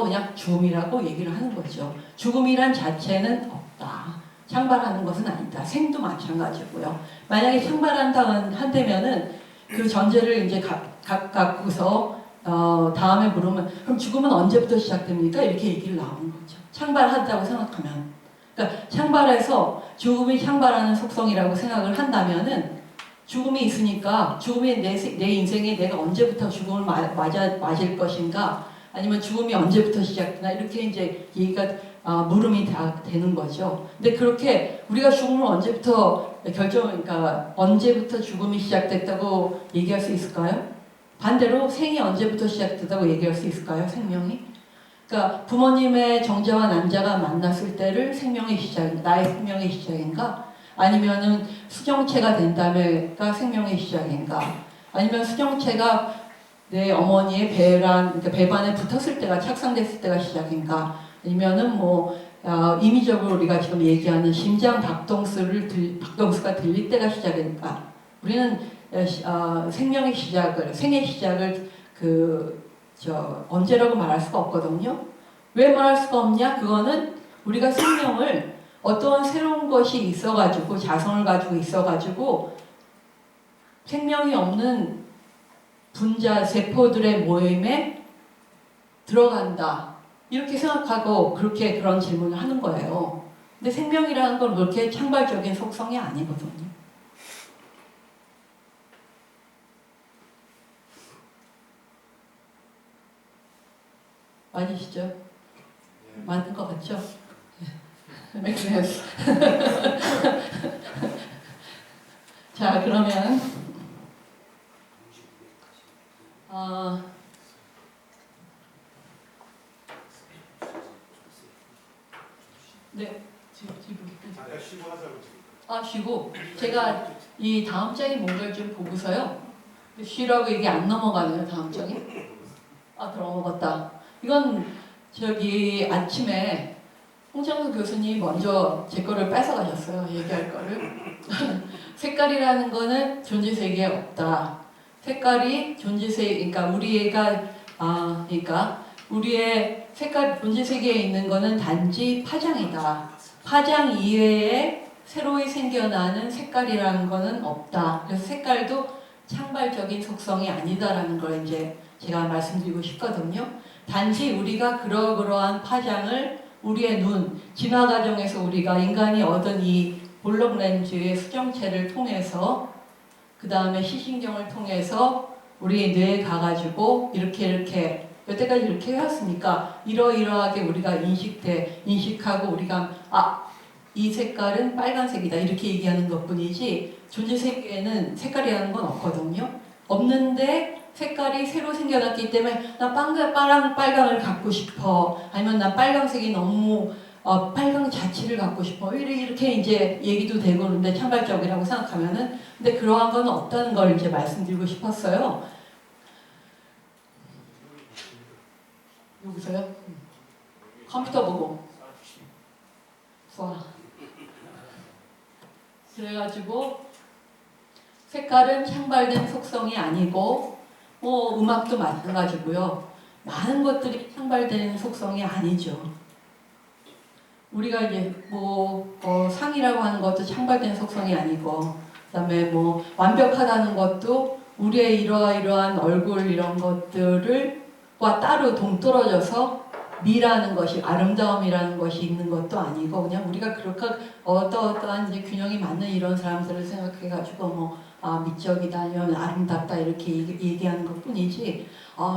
그냥 죽음이라고 얘기를 하는 거죠. 죽음이란 자체는 없다. 창발하는 것은 아니다. 생도 마찬가지고요. 만약에 창발한다면은 그 전제를 이제 갖고서 다음에 물으면 그럼 죽음은 언제부터 시작됩니까? 이렇게 얘기를 나오는 거죠. 창발한다고 생각하면. 그러니까 창발해서 죽음이 창발하는 속성이라고 생각을 한다면은 죽음이 있으니까 죽음이 내 인생에 내가 언제부터 죽음을 맞을 것인가 아니면 죽음이 언제부터 시작되나 이렇게 이제 얘기가 물음이 다 되는 거죠. 근데 그렇게 우리가 죽음을 언제부터 그러니까 언제부터 죽음이 시작됐다고 얘기할 수 있을까요? 반대로 생이 언제부터 시작됐다고 얘기할 수 있을까요? 생명이? 그러니까 부모님의 정자와 난자가 만났을 때를 생명의 시작, 나의 생명의 시작인가? 아니면은 수정체가 된 다음에가 생명의 시작인가? 아니면 수정체가 내 어머니의 그러니까 배반에 붙었을 때가 착상됐을 때가 시작인가? 아니면은 임의적으로 우리가 지금 얘기하는 심장 박동수가 들릴 때가 시작인가? 우리는 생명의 시작을, 생의 시작을 언제라고 말할 수가 없거든요. 왜 말할 수가 없냐? 그거는 우리가 생명을 어떠한 새로운 것이 있어가지고 자성을 가지고 있어가지고 생명이 없는 분자 세포들의 모임에 들어간다 이렇게 생각하고 그런 질문을 하는 거예요. 근데 생명이라는 건 그렇게 창발적인 속성이 아니거든요. 맞으시죠? 맞는 것 같죠? Makes sense. 자, 그러면 네, 잠깐 쉬고 하자고 지금. 쉬고 제가 이 다음 장이 뭔가를 좀 보고서요. 쉬라고 얘기 안 넘어가네요. 다음 장이. 넘어갔다. 이건 아침에 홍창수 교수님 먼저 제 거를 뺏어가셨어요. 얘기할 거를. 색깔이라는 거는 존재 세계에 없다. 색깔이 그러니까 그러니까 우리의 색깔 존재 세계에 있는 거는 단지 파장이다. 파장 이외에 새로이 생겨나는 색깔이라는 거는 없다. 그래서 색깔도 창발적인 속성이 아니다라는 걸 이제 제가 말씀드리고 싶거든요. 단지 우리가 그러한 파장을 우리의 눈, 진화 과정에서 우리가 인간이 얻은 이 볼록 렌즈의 수정체를 통해서 그 다음에 시신경을 통해서 우리 뇌에 가가지고 이렇게 여태까지 이렇게 해왔으니까 이러이러하게 우리가 인식하고 우리가 이 색깔은 빨간색이다 이렇게 얘기하는 것뿐이지 존재 세계에는 색깔이라는 건 없거든요. 없는데 색깔이 새로 생겨났기 때문에 나 빨강을 갖고 싶어. 아니면 나 빨강색이 너무 빨강 자체를 갖고 싶어. 이렇게 이제 얘기도 되고 그런데 창발적이라고 생각하면은 근데 그러한 건 없다는 걸 이제 말씀드리고 싶었어요. 여기서요? 컴퓨터 보고 쏴. 그래가지고 색깔은 창발된 속성이 아니고 음악도 마찬가지고요. 많은 것들이 창발된 속성이 아니죠. 우리가 이제 상이라고 하는 것도 창발된 속성이 아니고 그다음에 완벽하다는 것도 우리의 이러한 얼굴 이런 것들과 따로 동떨어져서 미라는 것이 아름다움이라는 것이 있는 것도 아니고 그냥 우리가 그렇게 어떠한 이제 균형이 맞는 이런 사람들을 생각해가지고 미적이다 아니면 아름답다 이렇게 얘기하는 것뿐이지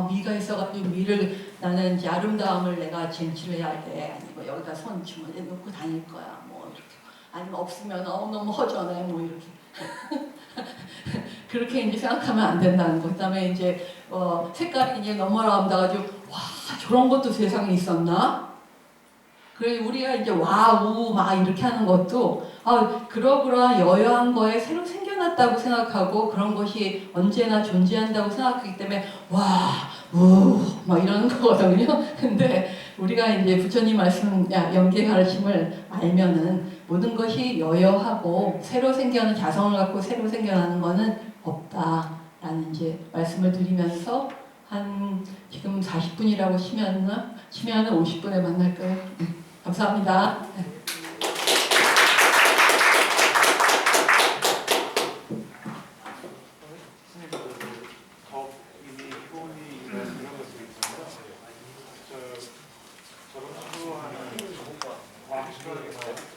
미가 있어가지고 나는 이제 아름다움을 내가 쟁취해야 돼 아니면 여기다 손 주머니에 넣고 다닐 거야 이렇게 아니면 없으면 너무 허전해 이렇게 그렇게 이제 생각하면 안 된다는 거. 그다음에 이제 색깔이 이제 너무 아름다워가지고 와 저런 것도 세상에 있었나? 그래 우리가 이제 와우 막 이렇게 하는 것도 그러한 여여한 거에 새로 생겨났다고 생각하고 그런 것이 언제나 존재한다고 생각하기 때문에 막 이러는 거거든요. 근데 우리가 이제 부처님 말씀 연계 가르침을 알면은 모든 것이 여여하고 새로 생겨나는 자성을 갖고 새로 생겨나는 거는 없다라는 이제 말씀을 드리면서 한 지금 40분이라고 치면은 50분에 만날까요? 감사합니다. 저런 수하는 과학 시간에